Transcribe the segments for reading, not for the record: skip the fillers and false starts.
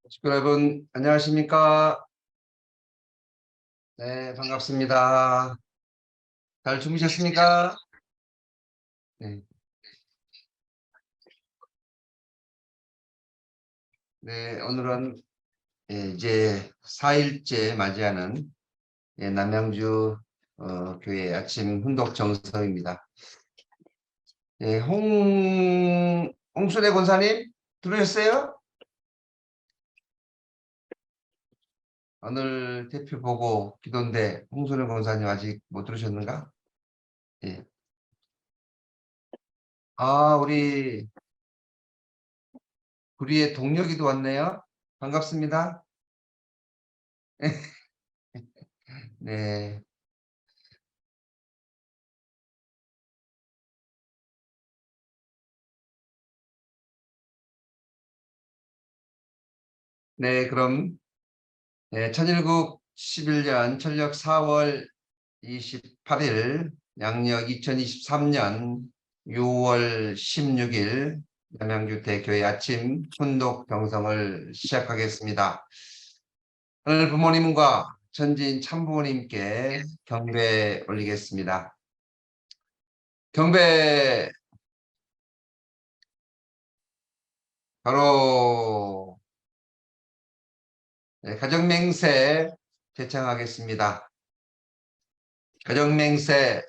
식구 여러분, 안녕하십니까? 네, 반갑습니다. 잘 주무셨습니까? 네, 네, 오늘은 이제 4일째 맞이하는 남양주 교회 아침 훈독 정서입니다. 홍순애 권사님 들으셨어요? 오늘 대표 보고 기도인데 홍순애 권사님 아직 못 들으셨는가? 예. 아, 우리의 동료기도 왔네요. 반갑습니다. 네. 네, 그럼 천일국 11년 천력 4월 28일 양력 2023년 6월 16일 남양주 대교회 아침 훈독 경성을 시작하겠습니다. 오늘 부모님과 전진 참부모님께 경배 올리겠습니다. 경배 바로 가정맹세 제청하겠습니다. 가정맹세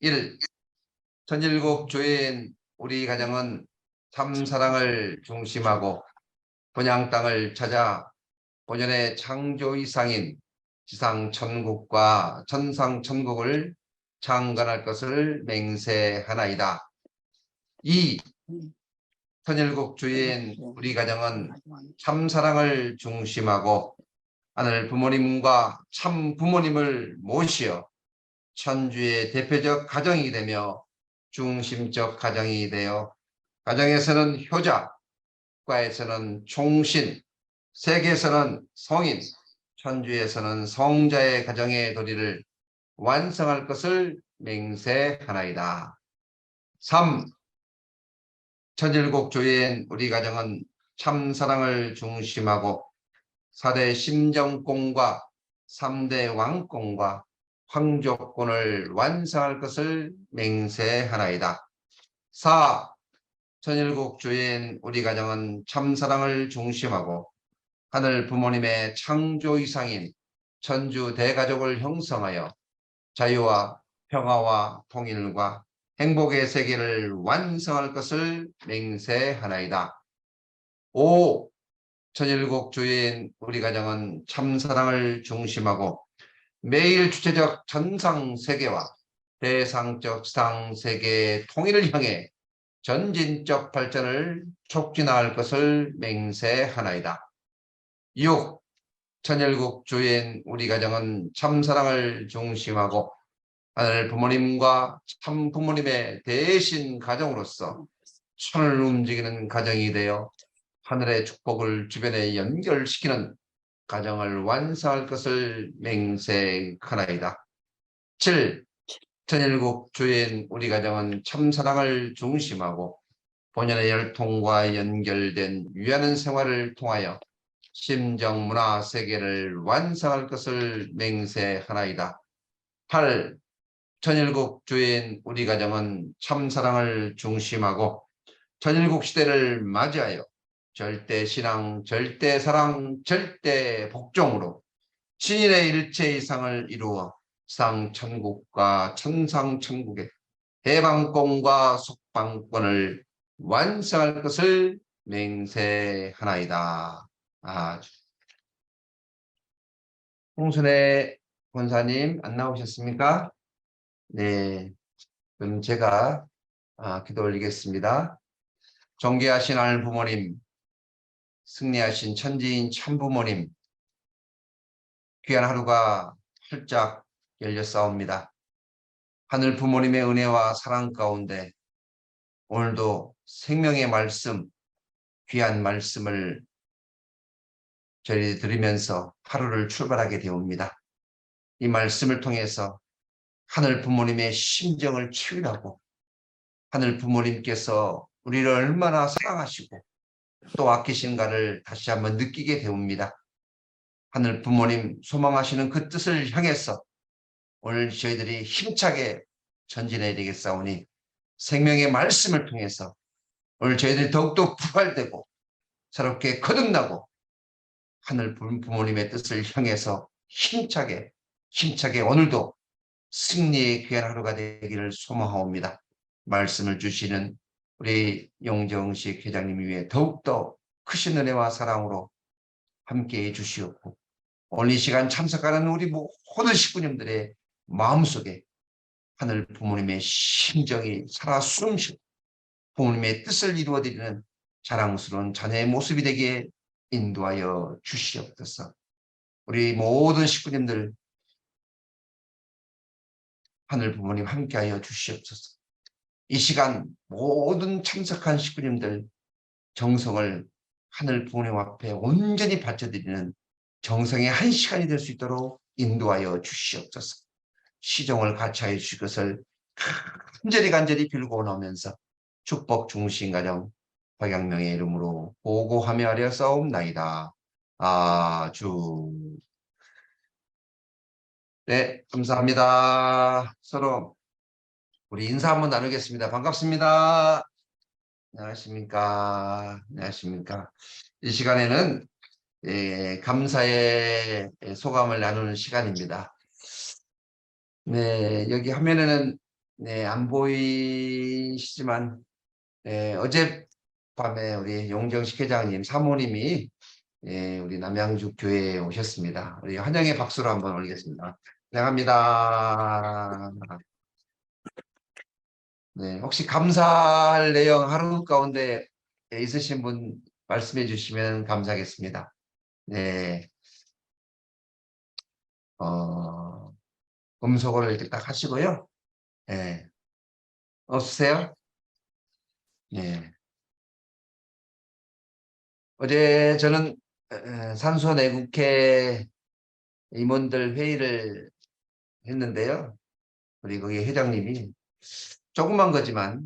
1. 천일국 주인 우리 가정은 참사랑을 중심하고 본향 땅을 찾아 본연의 창조 이상인 지상 천국과 천상 천국을 창건할 것을 맹세하나이다. 2. 천일국 주인 우리 가정은 참사랑을 중심하고 하늘 부모님과 참 부모님을 모시어 천주의 대표적 가정이 되며 중심적 가정이 되어 가정에서는 효자, 국가에서는 총신, 세계에서는 성인, 천주에서는 성자의 가정의 도리를 완성할 것을 맹세하나이다. 3. 천일국 주인 우리 가정은 참사랑을 중심하고 4대 심정권과 3대 왕권과 황족권을 완성할 것을 맹세하나이다. 4. 천일국 주인 우리 가정은 참사랑을 중심하고 하늘 부모님의 창조 이상인 천주 대가족을 형성하여 자유와 평화와 통일과 행복의 세계를 완성할 것을 맹세하나이다. 5. 천일국 주인 우리 가정은 참사랑을 중심하고 매일 주체적 전상세계와 대상적 상세계의 통일을 향해 전진적 발전을 촉진할 것을 맹세하나이다. 6. 천일국 주인 우리 가정은 참사랑을 중심하고 하늘 부모님과 참 부모님의 대신 가정으로서 손을 움직이는 가정이 되어 하늘의 축복을 주변에 연결시키는 가정을 완성할 것을 맹세하나이다. 7. 천일국 주인 우리 가정은 참사랑을 중심하고 본연의 열통과 연결된 위하는 생활을 통하여 심정 문화 세계를 완성할 것을 맹세하나이다. 8. 천일국 주인 우리 가정은 참사랑을 중심하고 천일국 시대를 맞이하여 절대신앙, 절대사랑, 절대복종으로 신인의 일체 이상을 이루어 상천국과 천상천국의 해방권과 속방권을 완성할 것을 맹세하나이다. 홍순애 권사님 안 나오셨습니까? 네, 그럼 제가 기도 올리겠습니다. 존귀하신 하늘 부모님, 승리하신 천지인 참부모님, 귀한 하루가 활짝 열렸사옵니다. 하늘 부모님의 은혜와 사랑 가운데 오늘도 생명의 말씀, 귀한 말씀을 저희 들으면서 하루를 출발하게 되옵니다. 이 말씀을 통해서 하늘 부모님의 심정을 치유하고 하늘 부모님께서 우리를 얼마나 사랑하시고 또 아끼신가를 다시 한번 느끼게 되옵니다. 하늘 부모님 소망하시는 그 뜻을 향해서 오늘 저희들이 힘차게 전진해야 되겠사오니 생명의 말씀을 통해서 오늘 저희들이 더욱더 부활되고 새롭게 거듭나고 하늘 부모님의 뜻을 향해서 힘차게 오늘도 승리의 귀한 하루가 되기를 소망하옵니다. 말씀을 주시는 우리 용정식 회장님 위해 더욱더 크신 은혜와 사랑으로 함께해 주시옵고 오늘 이 시간 참석하는 우리 모든 식구님들의 마음속에 하늘 부모님의 심정이 살아 숨쉬고 부모님의 뜻을 이루어드리는 자랑스러운 자녀의 모습이 되기에 인도하여 주시옵소서. 우리 모든 식구님들 하늘 부모님 함께하여 주시옵소서. 이 시간 모든 참석한 식구님들 정성을 하늘 부모님 앞에 온전히 바쳐드리는 정성의 한 시간이 될 수 있도록 인도하여 주시옵소서. 시종을 같이하여 주실 것을 간절히 빌고 나오면서 축복 중심 가정 박양명의 이름으로 보고하며 하려 싸움나이다. 아주. 네, 감사합니다. 서로 우리 인사 한번 나누겠습니다. 반갑습니다. 안녕하십니까. 안녕하십니까. 이 시간에는 감사의 소감을 나누는 시간입니다. 네, 여기 화면에는 안 보이시지만 어젯밤에 우리 용정식 회장님 사모님이 우리 남양주 교회에 오셨습니다. 우리 환영의 박수로 한번 올리겠습니다. 환영합니다. 네, 혹시 감사할 내용 하루 가운데 있으신 분 말씀해 주시면 감사하겠습니다. 네, 음소거를 이렇게 딱 하시고요. 네, 없으세요? 네. 어제 저는 산소내국회 임원들 회의를 했는데요. 우리 거기 회장님이 조그만 거지만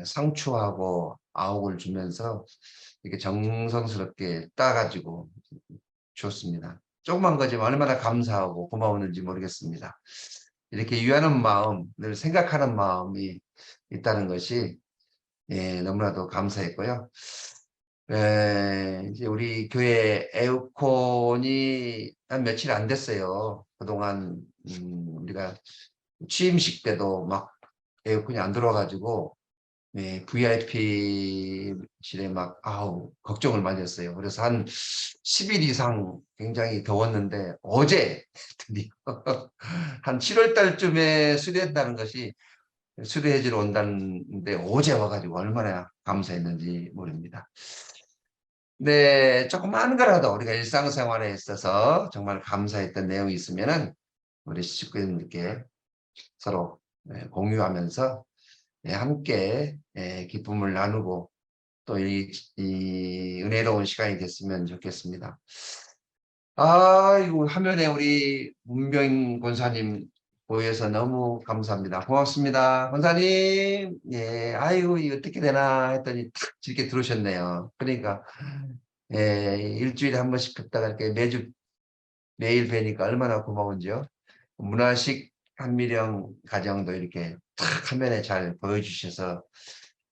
상추하고 아욱을 주면서 이렇게 정성스럽게 따가지고 줬습니다. 조그만 거지만 얼마나 감사하고 고마웠는지 모르겠습니다. 이렇게 위하는 마음, 늘 생각하는 마음이 있다는 것이 너무나도 감사했고요. 이제 우리 교회 에어컨이 한 며칠 안 됐어요. 그동안 우리가 취임식 때도 에어컨이 안 들어와가지고 VIP실에 걱정을 많이 했어요. 그래서 한 10일 이상 굉장히 더웠는데 어제 한 7월 달쯤에 수리한다는 것이 수리해주러 온다는데 어제 와가지고 얼마나 감사했는지 모릅니다. 네, 조그마한 거라도 우리가 일상생활에 있어서 정말 감사했던 내용이 있으면은 우리 식구님들께 서로 공유하면서 함께 기쁨을 나누고 또 이 은혜로운 시간이 됐으면 좋겠습니다. 이거 화면에 우리 문병 권사님 보여서 너무 감사합니다. 고맙습니다. 권사님, 아이고, 이거 어떻게 되나 했더니 탁 이렇게 들어오셨네요. 그러니까, 일주일에 한 번씩 뵙다가 이렇게 매일 뵈니까 얼마나 고마운지요. 문화식 한미령 가정도 이렇게 탁 화면에 잘 보여주셔서,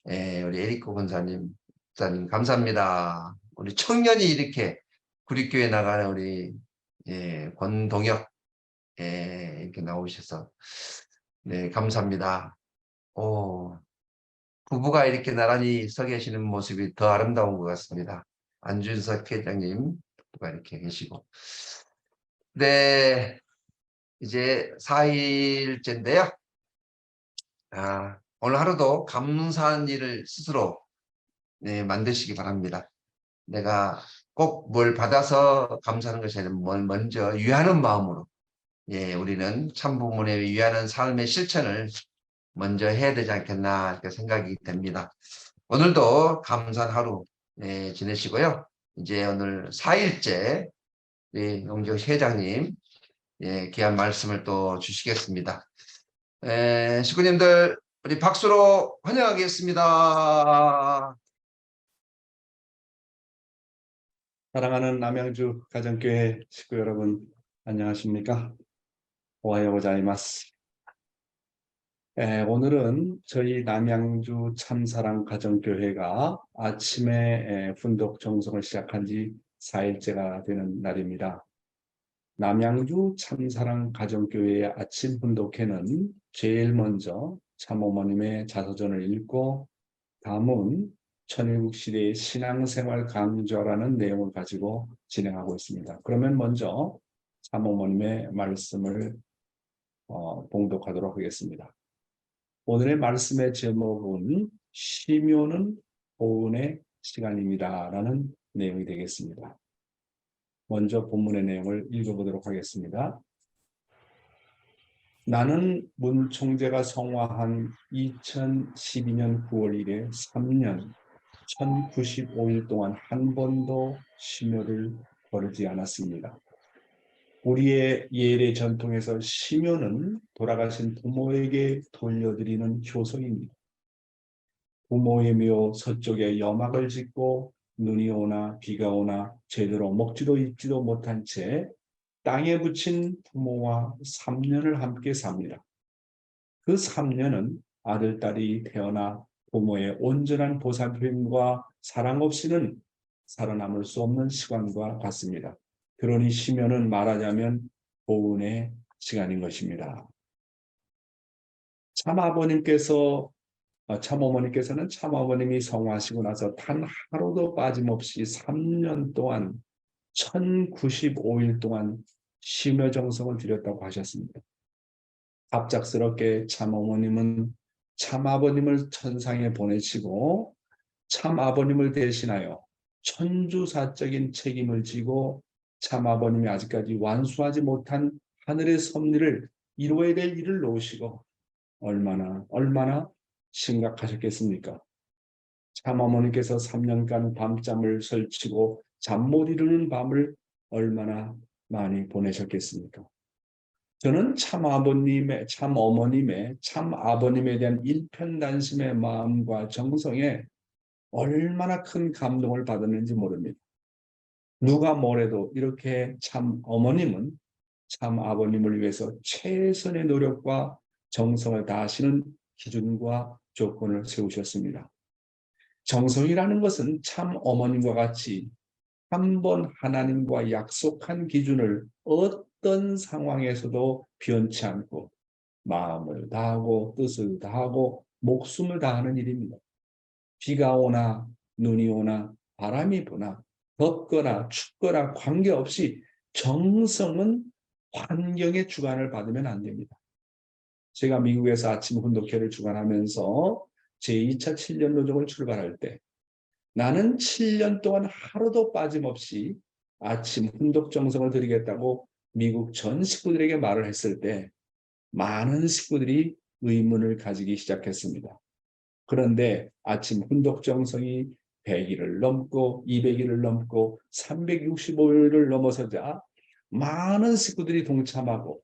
우리 에리코 권사님, 감사합니다. 우리 청년이 이렇게 구리교회 나가는 우리 권동혁 이렇게 나오셔서 감사합니다. 부부가 이렇게 나란히 서 계시는 모습이 더 아름다운 것 같습니다. 안준석 회장님 부부가 이렇게 계시고 네 이제 4일째인데요. 오늘 하루도 감사한 일을 스스로 만드시기 바랍니다. 내가 꼭 뭘 받아서 감사하는 것이 아니라 먼저 위하는 마음으로 우리는 참부모님을 위하는 삶의 실천을 먼저 해야 되지 않겠나 이렇게 생각이 됩니다. 오늘도 감사한 하루 지내시고요. 이제 오늘 4일째 용정 회장님 귀한 말씀을 또 주시겠습니다. 식구님들 우리 박수로 환영하겠습니다. 사랑하는 남양주 가정교회 식구 여러분, 안녕하십니까? 오하요 고자이마스. 오늘은 저희 남양주 참사랑 가정교회가 아침에 훈독 정성을 시작한 지 4일째가 되는 날입니다. 남양주 참사랑 가정교회의 아침 훈독회는 제일 먼저 참어머님의 자서전을 읽고 다음은 천일국 시대의 신앙생활 강조라는 내용을 가지고 진행하고 있습니다. 그러면 먼저 참어머님의 말씀을 봉독하도록 하겠습니다. 오늘의 말씀의 제목은 쉬면은 보은의 시간입니다 라는 내용이 되겠습니다. 먼저 본문의 내용을 읽어보도록 하겠습니다. 나는 문 총재가 성화한 2012년 9월 1일 3년 1095일 동안 한 번도 심요를 거르지 않았습니다. 우리의 예례 전통에서 심요는 돌아가신 부모에게 돌려드리는 효소입니다. 부모의 묘 서쪽에 여막을 짓고 눈이 오나 비가 오나 제대로 먹지도 입지도 못한 채 땅에 붙인 부모와 3년을 함께 삽니다. 그 3년은 아들, 딸이 태어나 부모의 온전한 보살핌과 사랑 없이는 살아남을 수 없는 시간과 같습니다. 그러니 심연은 말하자면 보은의 시간인 것입니다. 참어머님께서는 참아버님이 성화하시고 나서 단 하루도 빠짐없이 3년 동안 1095일 동안 심여정성을 드렸다고 하셨습니다. 갑작스럽게 참어머님은 참아버님을 천상에 보내시고 참아버님을 대신하여 천주사적인 책임을 지고 참아버님이 아직까지 완수하지 못한 하늘의 섭리를 이루어야 될 일을 놓으시고 얼마나 심각하셨겠습니까? 참어머니께서 3년간 밤잠을 설치고 잠 못 이루는 밤을 얼마나 많이 보내셨겠습니까? 저는 참어머님에 대한 일편단심의 마음과 정성에 얼마나 큰 감동을 받았는지 모릅니다. 누가 뭐래도 이렇게 참 어머님은 참 아버님을 위해서 최선의 노력과 정성을 다하시는 기준과 조건을 세우셨습니다. 정성이라는 것은 참 어머님과 같이 한 번 하나님과 약속한 기준을 어떤 상황에서도 변치 않고 마음을 다하고 뜻을 다하고 목숨을 다하는 일입니다. 비가 오나 눈이 오나 바람이 부나 덥거나 춥거나 관계없이 정성은 환경의 주관을 받으면 안 됩니다. 제가 미국에서 아침 훈독회를 주관하면서 제2차 7년 노정을 출발할 때 나는 7년 동안 하루도 빠짐없이 아침 훈독 정성을 드리겠다고 미국 전 식구들에게 말을 했을 때 많은 식구들이 의문을 가지기 시작했습니다. 그런데 아침 훈독 정성이 100일을 넘고 200일을 넘고 365일을 넘어서자 많은 식구들이 동참하고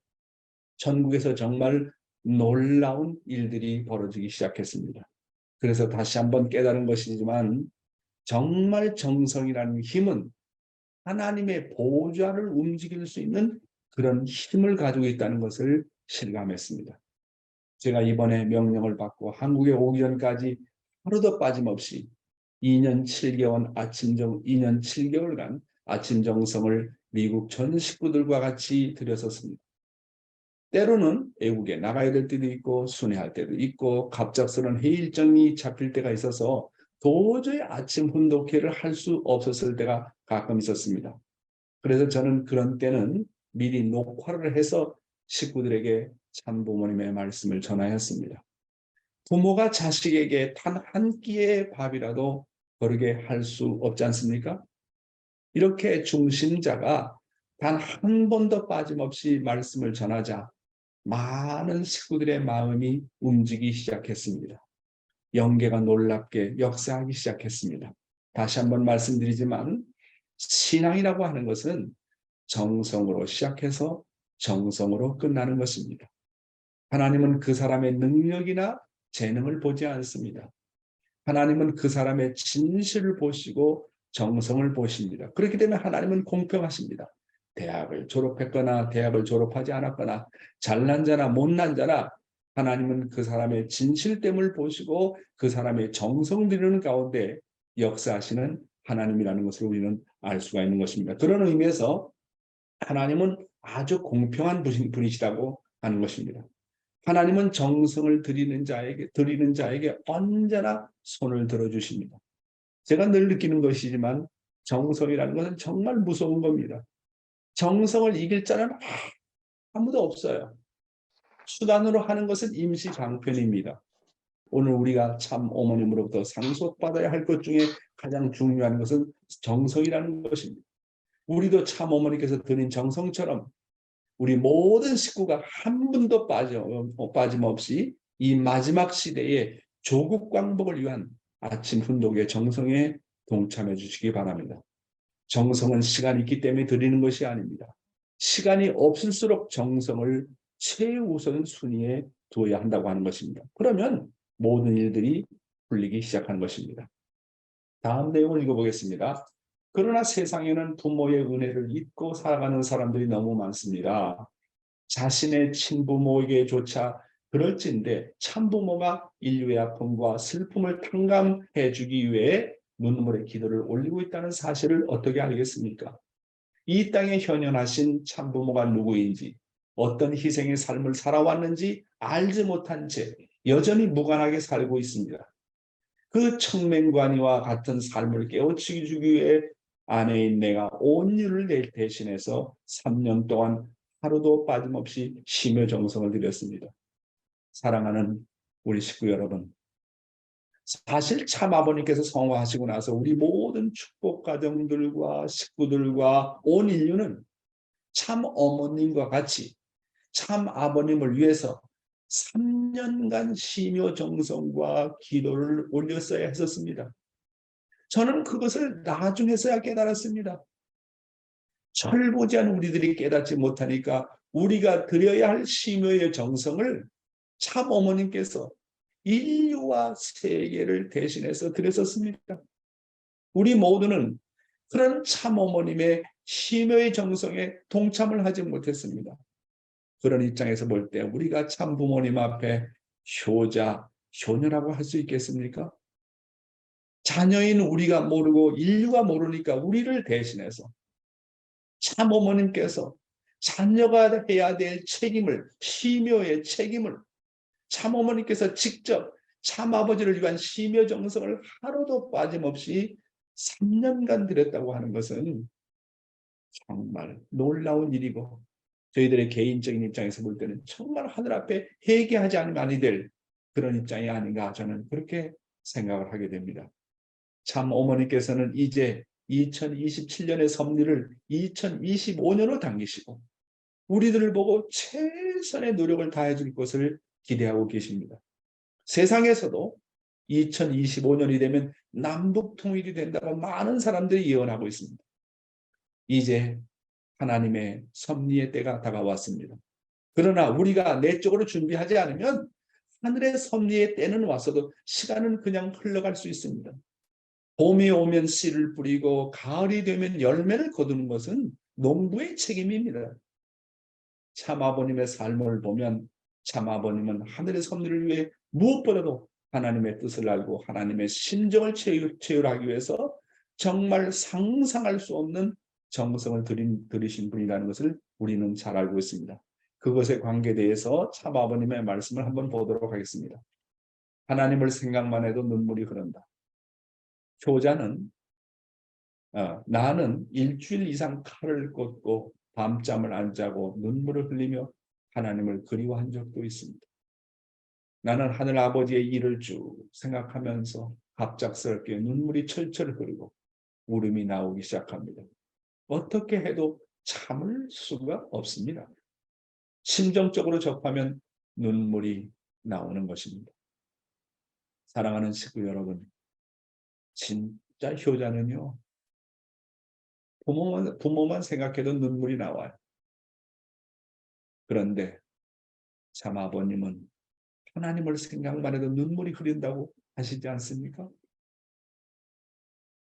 전국에서 정말 놀라운 일들이 벌어지기 시작했습니다. 그래서 다시 한번 깨달은 것이지만 정말 정성이라는 힘은 하나님의 보좌를 움직일 수 있는 그런 힘을 가지고 있다는 것을 실감했습니다. 제가 이번에 명령을 받고 한국에 오기 전까지 하루도 빠짐없이 2년 7개월간 아침 정성을 미국 전 식구들과 같이 드렸었습니다. 때로는 외국에 나가야 될 때도 있고 순회할 때도 있고 갑작스러운 회의 일정이 잡힐 때가 있어서 도저히 아침 훈독회를 할 수 없었을 때가 가끔 있었습니다. 그래서 저는 그런 때는 미리 녹화를 해서 식구들에게 참부모님의 말씀을 전하였습니다. 부모가 자식에게 단 한 끼의 밥이라도 거르게 할 수 없지 않습니까? 이렇게 중심자가 단 한 번도 빠짐없이 말씀을 전하자 많은 식구들의 마음이 움직이기 시작했습니다. 영계가 놀랍게 역사하기 시작했습니다. 다시 한번 말씀드리지만 신앙이라고 하는 것은 정성으로 시작해서 정성으로 끝나는 것입니다. 하나님은 그 사람의 능력이나 재능을 보지 않습니다. 하나님은 그 사람의 진실을 보시고 정성을 보십니다. 그렇기 때문에 하나님은 공평하십니다. 대학을 졸업했거나 대학을 졸업하지 않았거나 잘난 자나 못난 자나 하나님은 그 사람의 진실됨을 보시고 그 사람의 정성 들이는 가운데 역사하시는 하나님이라는 것을 우리는 알 수가 있는 것입니다. 그런 의미에서 하나님은 아주 공평한 분이시라고 하는 것입니다. 하나님은 정성을 드리는 자에게 언제나 손을 들어주십니다. 제가 늘 느끼는 것이지만 정성이라는 것은 정말 무서운 겁니다. 정성을 이길 자는 아무도 없어요. 수단으로 하는 것은 임시방편입니다. 오늘 우리가 참 어머님으로부터 상속받아야 할 것 중에 가장 중요한 것은 정성이라는 것입니다. 우리도 참 어머니께서 드린 정성처럼 우리 모든 식구가 한 분도 빠짐없이 이 마지막 시대에 조국 광복을 위한 아침 훈독의 정성에 동참해 주시기 바랍니다. 정성은 시간이 있기 때문에 드리는 것이 아닙니다. 시간이 없을수록 정성을 최우선 순위에 두어야 한다고 하는 것입니다. 그러면 모든 일들이 풀리기 시작하는 것입니다. 다음 내용을 읽어보겠습니다. 그러나 세상에는 부모의 은혜를 잊고 살아가는 사람들이 너무 많습니다. 자신의 친부모에게조차 그럴진데 참부모가 인류의 아픔과 슬픔을 탕감해 주기 위해 눈물의 기도를 올리고 있다는 사실을 어떻게 알겠습니까? 이 땅에 현현하신 참부모가 누구인지 어떤 희생의 삶을 살아왔는지 알지 못한 채 여전히 무관하게 살고 있습니다. 그 청맹관이와 같은 삶을 깨우치기 주기 위해 아내인 내가 온 일을 대신해서 3년 동안 하루도 빠짐없이 심혈 정성을 들였습니다. 사랑하는 우리 식구 여러분, 사실 참 아버님께서 성화하시고 나서 우리 모든 축복 가정들과 식구들과 온 인류는 참 어머님과 같이 참 아버님을 위해서 3년간 심요 정성과 기도를 올렸어야 했었습니다. 저는 그것을 나중에서야 깨달았습니다. 철부지한 우리들이 깨닫지 못하니까 우리가 드려야 할 심요의 정성을 참 어머님께서 인류와 세계를 대신해서 드렸었습니다. 우리 모두는 그런 참 어머님의 심요의 정성에 동참을 하지 못했습니다. 그런 입장에서 볼 때 우리가 참 부모님 앞에 효자, 효녀라고 할 수 있겠습니까? 자녀인 우리가 모르고 인류가 모르니까 우리를 대신해서 참 어머님께서 자녀가 해야 될 책임을, 심요의 책임을 참 어머니께서 직접 참 아버지를 위한 심여 정성을 하루도 빠짐없이 3년간 드렸다고 하는 것은 정말 놀라운 일이고 저희들의 개인적인 입장에서 볼 때는 정말 하늘 앞에 회개하지 않으면 아니 될 그런 입장이 아닌가 저는 그렇게 생각을 하게 됩니다. 참 어머니께서는 이제 2027년의 섭리를 2025년으로 당기시고 우리들을 보고 최선의 노력을 다해 줄 것을 기대하고 계십니다. 세상에서도 2025년이 되면 남북 통일이 된다고 많은 사람들이 예언하고 있습니다. 이제 하나님의 섭리의 때가 다가왔습니다. 그러나 우리가 내적으로 준비하지 않으면 하늘의 섭리의 때는 왔어도 시간은 그냥 흘러갈 수 있습니다. 봄이 오면 씨를 뿌리고 가을이 되면 열매를 거두는 것은 농부의 책임입니다. 참 아버님의 삶을 보면 참 아버님은 하늘의 섭리를 위해 무엇보다도 하나님의 뜻을 알고 하나님의 심정을 체휼하기 위해서 정말 상상할 수 없는 정성을 들이신 분이라는 것을 우리는 잘 알고 있습니다. 그것에 관계돼서 참 아버님의 말씀을 한번 보도록 하겠습니다. 하나님을 생각만 해도 눈물이 흐른다. 효자는 나는 일주일 이상 칼을 꽂고 밤잠을 안 자고 눈물을 흘리며 하나님을 그리워한 적도 있습니다. 나는 하늘 아버지의 일을 쭉 생각하면서 갑작스럽게 눈물이 철철 흐르고 울음이 나오기 시작합니다. 어떻게 해도 참을 수가 없습니다. 심정적으로 접하면 눈물이 나오는 것입니다. 사랑하는 식구 여러분, 진짜 효자는요. 부모만 생각해도 눈물이 나와요. 그런데 참 아버님은 하나님을 생각만 해도 눈물이 흐른다고 하시지 않습니까?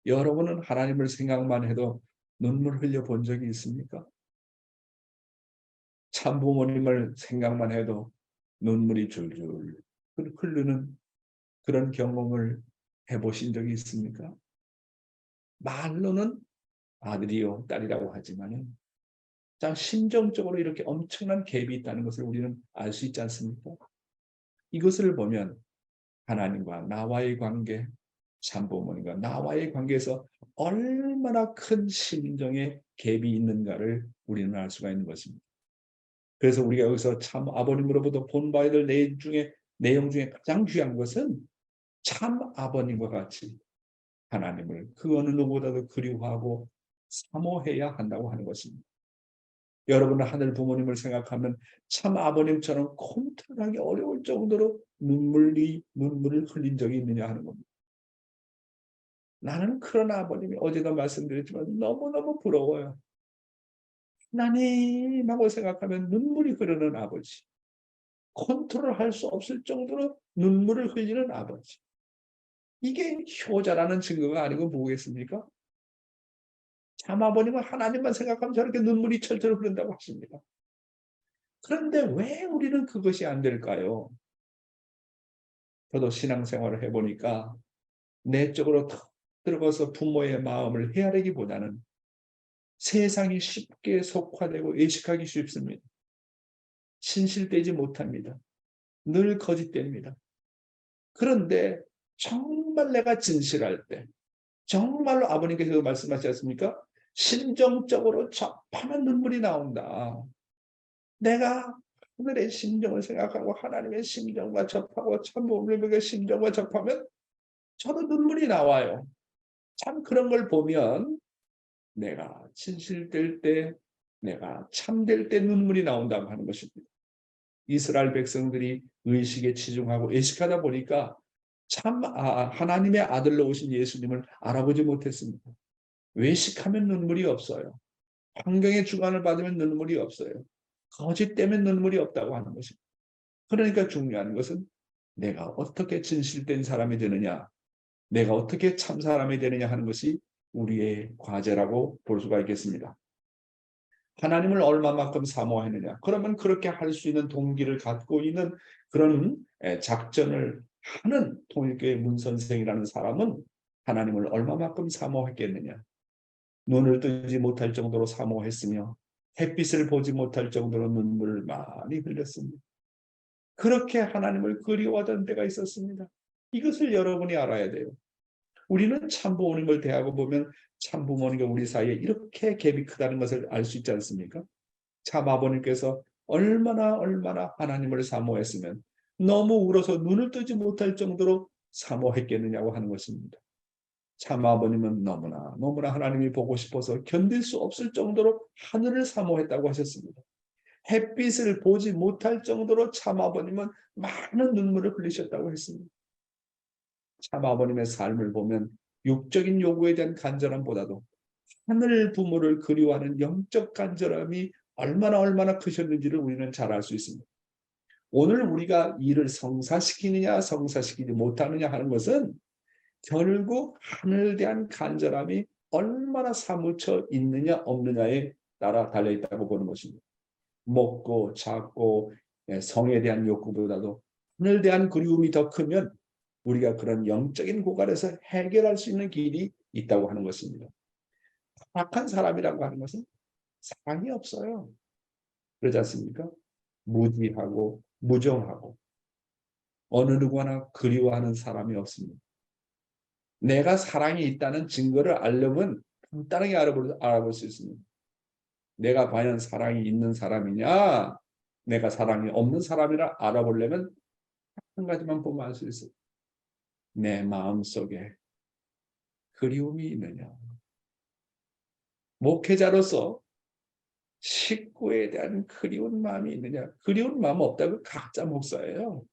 여러분은 하나님을 생각만 해도 눈물 흘려 본 적이 있습니까? 참부모님을 생각만 해도 눈물이 줄줄 흐르는 그런 경험을 해보신 적이 있습니까? 말로는 아들이요, 딸이라고 하지만은 자, 심정적으로 이렇게 엄청난 갭이 있다는 것을 우리는 알 수 있지 않습니까? 이것을 보면 하나님과 나와의 관계, 참부모님과 나와의 관계에서 얼마나 큰 심정의 갭이 있는가를 우리는 알 수가 있는 것입니다. 그래서 우리가 여기서 참 아버님으로부터 본받아야 될 내용 중에 가장 중요한 것은 참 아버님과 같이 하나님을 그 어느 누구보다도 그리워하고 사모해야 한다고 하는 것입니다. 여러분은 하늘 부모님을 생각하면 참 아버님처럼 컨트롤하기 어려울 정도로 눈물을 흘린 적이 있느냐 하는 겁니다. 나는 그런 아버님이 어제도 말씀드렸지만 너무너무 부러워요. 하나님하고 생각하면 눈물이 흐르는 아버지. 컨트롤할 수 없을 정도로 눈물을 흘리는 아버지. 이게 효자라는 증거가 아니고 뭐겠습니까? 참 아버님은 하나님만 생각하면 저렇게 눈물이 철철 흐른다고 하십니다. 그런데 왜 우리는 그것이 안 될까요? 저도 신앙생활을 해보니까 내적으로 턱 들어가서 부모의 마음을 헤아리기보다는 세상이 쉽게 속화되고 의식하기 쉽습니다. 신실되지 못합니다. 늘 거짓됩니다. 그런데 정말 내가 진실할 때 정말로 아버님께서 말씀하시지 않습니까? 심정적으로 접하면 눈물이 나온다. 내가 하늘의 심정을 생각하고 하나님의 심정과 접하고 참부모님의 심정과 접하면 저도 눈물이 나와요. 참 그런 걸 보면 내가 진실될 때, 내가 참될 때 눈물이 나온다고 하는 것입니다. 이스라엘 백성들이 의식에 치중하고 의식하다 보니까 참 하나님의 아들로 오신 예수님을 알아보지 못했습니다. 외식하면 눈물이 없어요. 환경의 주관을 받으면 눈물이 없어요. 거짓 때문에 눈물이 없다고 하는 것입니다. 그러니까 중요한 것은 내가 어떻게 진실된 사람이 되느냐, 내가 어떻게 참 사람이 되느냐 하는 것이 우리의 과제라고 볼 수가 있겠습니다. 하나님을 얼마만큼 사모했느냐. 그러면 그렇게 할 수 있는 동기를 갖고 있는 그런 작전을 하는 통일교회 문선생이라는 사람은 하나님을 얼마만큼 사모했겠느냐. 눈을 뜨지 못할 정도로 사모했으며 햇빛을 보지 못할 정도로 눈물을 많이 흘렸습니다. 그렇게 하나님을 그리워하던 때가 있었습니다. 이것을 여러분이 알아야 돼요. 우리는 참부모님을 대하고 보면 참부모님과 우리 사이에 이렇게 갭이 크다는 것을 알 수 있지 않습니까? 참아버님께서 얼마나 하나님을 사모했으면 너무 울어서 눈을 뜨지 못할 정도로 사모했겠느냐고 하는 것입니다. 참아버님은 너무나 하나님이 보고 싶어서 견딜 수 없을 정도로 하늘을 사모했다고 하셨습니다. 햇빛을 보지 못할 정도로 참아버님은 많은 눈물을 흘리셨다고 했습니다. 참아버님의 삶을 보면 육적인 요구에 대한 간절함보다도 하늘 부모를 그리워하는 영적 간절함이 얼마나 크셨는지를 우리는 잘 알 수 있습니다. 오늘 우리가 일을 성사시키느냐 성사시키지 못하느냐 하는 것은 결국 하늘에 대한 간절함이 얼마나 사무쳐 있느냐 없느냐에 따라 달려있다고 보는 것입니다. 먹고 자고 성에 대한 욕구보다도 하늘에 대한 그리움이 더 크면 우리가 그런 영적인 고갈에서 해결할 수 있는 길이 있다고 하는 것입니다. 타락한 사람이라고 하는 것은 사랑이 없어요. 그렇지 않습니까? 무지하고 무정하고 어느 누구나 그리워하는 사람이 없습니다. 내가 사랑이 있다는 증거를 알려면 간단하게 알아볼 수 있습니다. 내가 과연 사랑이 있는 사람이냐, 내가 사랑이 없는 사람이라 알아보려면 한 가지만 보면 알 수 있어요. 내 마음속에 그리움이 있느냐. 목회자로서 식구에 대한 그리운 마음이 있느냐. 그리운 마음 없다고 가짜 목사예요.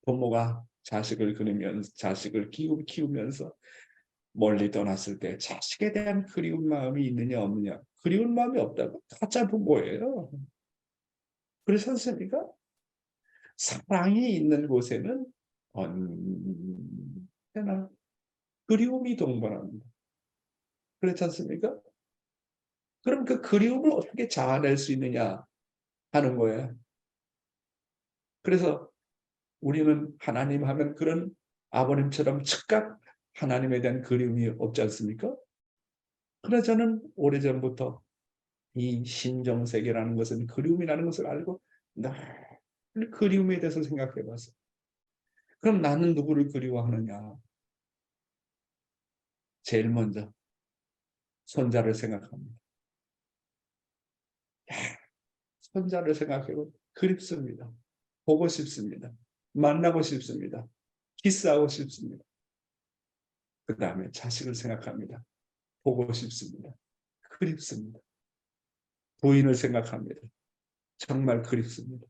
부모가 자식을 키우면서 멀리 떠났을 때 자식에 대한 그리운 마음이 있느냐 없느냐. 그리운 마음이 없다고 가짜 부모예요. 그렇지 않습니까? 사랑이 있는 곳에는 언제나 그리움이 동반합니다. 그렇지 않습니까? 그럼 그 그리움을 어떻게 자아낼 수 있느냐 하는 거예요. 그래서 우리는 하나님 하면 그런 아버님처럼 즉각 하나님에 대한 그리움이 없지 않습니까? 그래서 저는 오래전부터 이 심정세계라는 것은 그리움이라는 것을 알고 늘 그리움에 대해서 생각해 봤어요. 그럼 나는 누구를 그리워하느냐? 제일 먼저 손자를 생각합니다. 손자를 생각해도 그립습니다. 보고 싶습니다. 만나고 싶습니다. 키스하고 싶습니다. 그 다음에 자식을 생각합니다. 보고 싶습니다. 그립습니다. 부인을 생각합니다. 정말 그립습니다.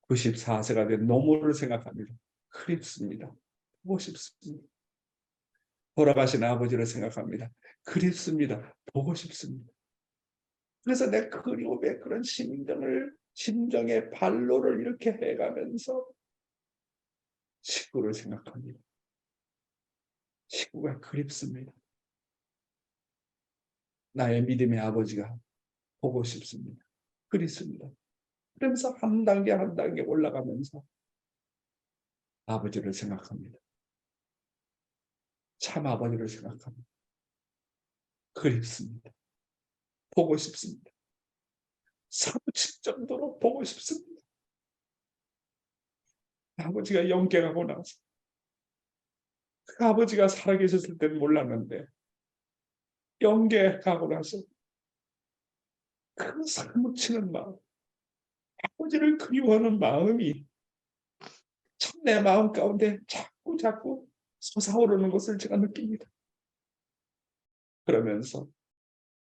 94세가 된 노모를 생각합니다. 그립습니다. 보고 싶습니다. 돌아가신 아버지를 생각합니다. 그립습니다. 보고 싶습니다. 그래서 내 그리움의 그런 심정의 발로를 이렇게 해가면서 식구를 생각합니다. 식구가 그립습니다. 나의 믿음의 아버지가 보고 싶습니다. 그립습니다. 그러면서 한 단계 한 단계 올라가면서 아버지를 생각합니다. 참 아버지를 생각합니다. 그립습니다. 보고 싶습니다. 사무칠 정도로 보고 싶습니다. 아버지가 영계하고 나서 그 아버지가 살아계셨을 때는 몰랐는데 영계하고 나서 그 사무치는 마음, 아버지를 그리워하는 마음이 참 내 마음 가운데 자꾸 솟아오르는 것을 제가 느낍니다. 그러면서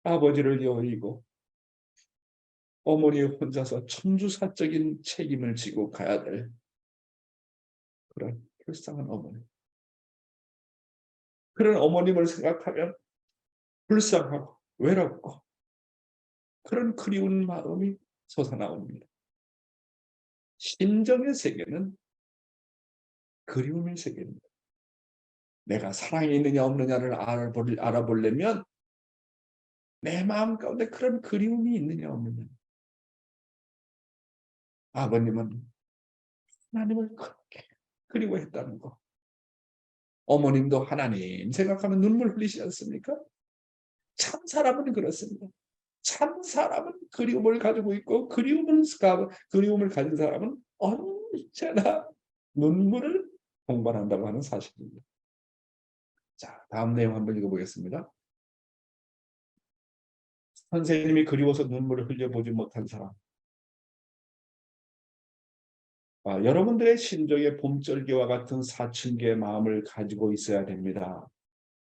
아버지를 여의고 어머니 혼자서 천주사적인 책임을 지고 가야 될 그런 불쌍한 어머니. 그런 어머님을 생각하면 불쌍하고 외롭고 그런 그리운 마음이 솟아나옵니다. 심정의 세계는 그리움의 세계입니다. 내가 사랑이 있느냐 없느냐를 알아보려면 내 마음 가운데 그런 그리움이 있느냐 없느냐. 아버님은 하나님을 그렇게 그리워했다는 거. 어머님도 하나님 생각하면 눈물 흘리지 않습니까? 참 사람은 그렇습니다. 참 사람은 그리움을 가지고 있고 그리움을 가진 사람은 언제나 눈물을 동반한다고 하는 사실입니다. 자, 다음 내용 한번 읽어보겠습니다. 선생님이 그리워서 눈물을 흘려보지 못한 사람. 여러분들의 심정에 봄절기와 같은 사춘기의 마음을 가지고 있어야 됩니다.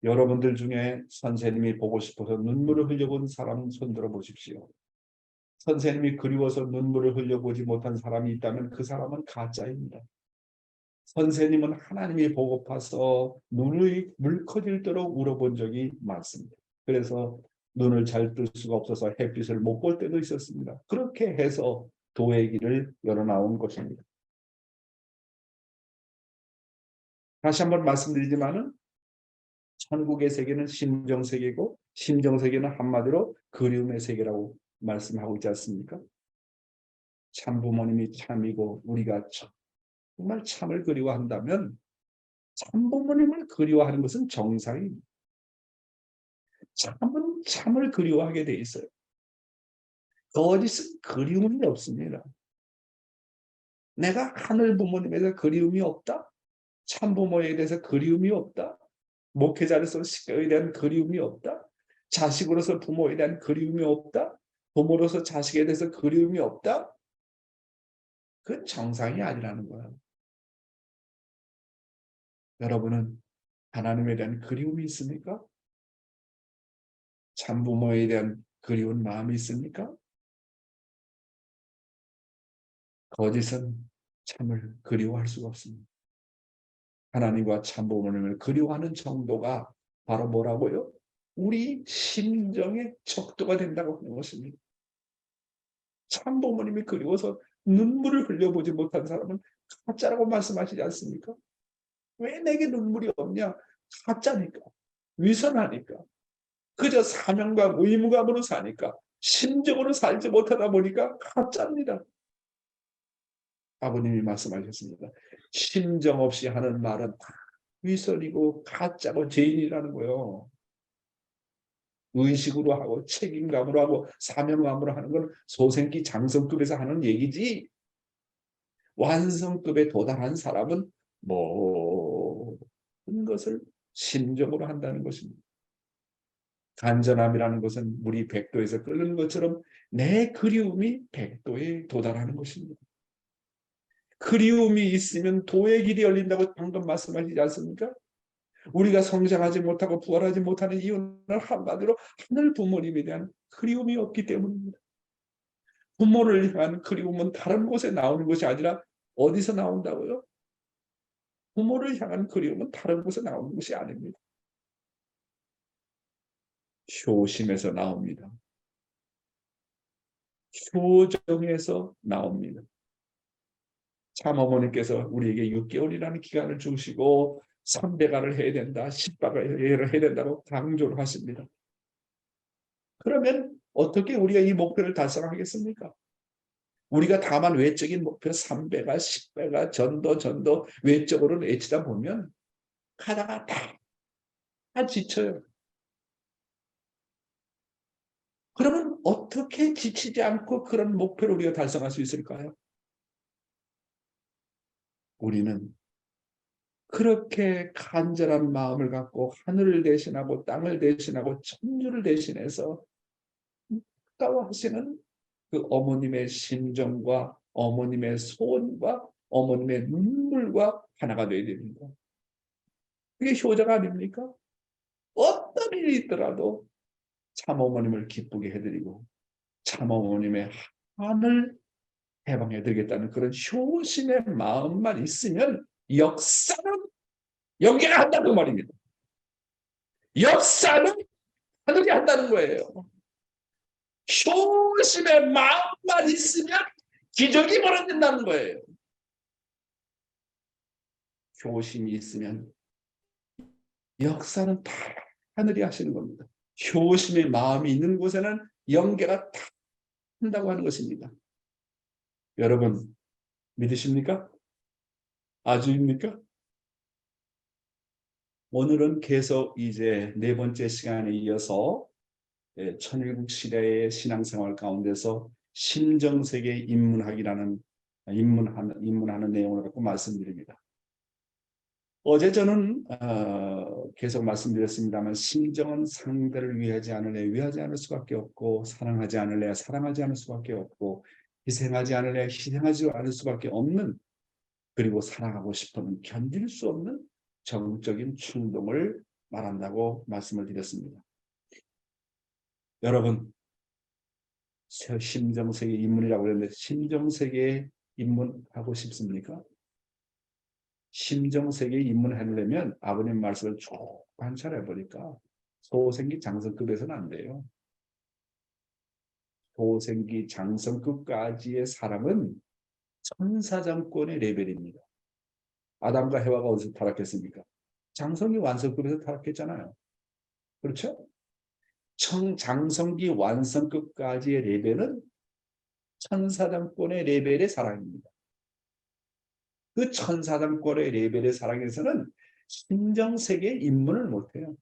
여러분들 중에 선생님이 보고 싶어서 눈물을 흘려본 사람 손들어 보십시오. 선생님이 그리워서 눈물을 흘려보지 못한 사람이 있다면 그 사람은 가짜입니다. 선생님은 하나님이 보고파서 눈이 물커질도록 울어본 적이 많습니다. 그래서 눈을 잘 뜰 수가 없어서 햇빛을 못 볼 때도 있었습니다. 그렇게 해서 도의 길을 열어나온 것입니다. 다시 한번 말씀드리지만은 천국의 세계는 심정세계고 심정세계는 한마디로 그리움의 세계라고 말씀하고 있지 않습니까? 참 부모님이 참이고 우리가 정말 참을 그리워한다면 참 부모님을 그리워하는 것은 정상입니다. 참은 참을 그리워하게 돼 있어요. 거짓은 그리움이 없습니다. 내가 하늘 부모님에 대해서 그리움이 없다? 참 부모에 대해서 그리움이 없다? 목회자로서 식구에 대한 그리움이 없다? 자식으로서 부모에 대한 그리움이 없다? 부모로서 자식에 대해서 그리움이 없다? 그건 정상이 아니라는 거예요. 여러분은 하나님에 대한 그리움이 있습니까? 참 부모에 대한 그리운 마음이 있습니까? 거짓은 참을 그리워할 수가 없습니다. 하나님과 참 부모님을 그리워하는 정도가 바로 뭐라고요? 우리 심정의 척도가 된다고 하는 것입니다. 참 부모님이 그리워서 눈물을 흘려보지 못한 사람은 가짜라고 말씀하시지 않습니까? 왜 내게 눈물이 없냐? 가짜니까. 위선하니까. 그저 사명과 의무감으로 사니까. 심정으로 살지 못하다 보니까 가짜입니다. 아버님이 말씀하셨습니다. 심정 없이 하는 말은 다 위선이고 가짜고 죄인이라는 거예요. 의식으로 하고 책임감으로 하고 사명감으로 하는 건 소생기 장성급에서 하는 얘기지. 완성급에 도달한 사람은 모든 것을 심정으로 한다는 것입니다. 간절함이라는 것은 물이 100도에서 끓는 것처럼 내 그리움이 100도에 도달하는 것입니다. 그리움이 있으면 도의 길이 열린다고 방금 말씀하시지 않습니까? 우리가 성장하지 못하고 부활하지 못하는 이유는 한마디로 하늘 부모님에 대한 그리움이 없기 때문입니다. 부모를 향한 그리움은 다른 곳에 나오는 것이 아니라 어디서 나온다고요? 부모를 향한 그리움은 다른 곳에 나오는 것이 아닙니다. 효심에서 나옵니다. 효정에서 나옵니다. 참 어머니께서 우리에게 6개월이라는 기간을 주시고 3배가를 해야 된다, 10배가를 해야 된다고 강조를 하십니다. 그러면 어떻게 우리가 이 목표를 달성하겠습니까? 우리가 다만 외적인 목표 3배가 10배가 전도 외적으로는 외치다 보면 가다가 다 지쳐요. 그러면 어떻게 지치지 않고 그런 목표를 우리가 달성할 수 있을까요? 우리는 그렇게 간절한 마음을 갖고 하늘을 대신하고 땅을 대신하고 천주를 대신해서 가까워하시는 그 어머님의 심정과 어머님의 소원과 어머님의 눈물과 하나가 되어야 됩니다. 그게 효자가 아닙니까? 어떤 일이 있더라도 참 어머님을 기쁘게 해드리고 참 어머님의 한을 해방해드리겠다는 그런 효심의 마음만 있으면 역사는 연계가 한다는 말입니다. 역사는 하늘이 한다는 거예요. 효심의 마음만 있으면 기적이 벌어진다는 거예요. 효심이 있으면 역사는 다 하늘이 하시는 겁니다. 효심의 마음이 있는 곳에는 연계가 다 한다고 하는 것입니다. 여러분 믿으십니까? 아주입니까? 오늘은 계속 이제 네 번째 시간에 이어서 천일국 시대의 신앙생활 가운데서 심정세계 입문하기라는 입문하는 내용을 갖고 말씀드립니다. 어제 저는 계속 말씀드렸습니다만 심정은 상대를 위하지 않을래 위하지 않을 수밖에 없고 사랑하지 않을래 사랑하지 않을 수밖에 없고 희생하지 않을래 희생하지 않을 수밖에 없는 그리고 사랑하고 싶으면 견딜 수 없는 정적인 충동을 말한다고 말씀을 드렸습니다. 여러분 심정세계 입문이라고 그랬는데 심정세계에 입문하고 싶습니까? 심정세계에 입문하려면 아버님 말씀을 쭉 관찰해 보니까 소생기 장성급에서는 안 돼요. 소생기 장성급까지의 사람은 천사장권의 레벨입니다. 아담과 해와가 어디서 타락했습니까? 장성기 완성급에서 타락했잖아요. 그렇죠? 장성기 완성급까지의 레벨은 천사장권의 레벨의 사랑입니다. 그 천사장권의 레벨의 사랑에서는 심정세계에 입문을 못해요.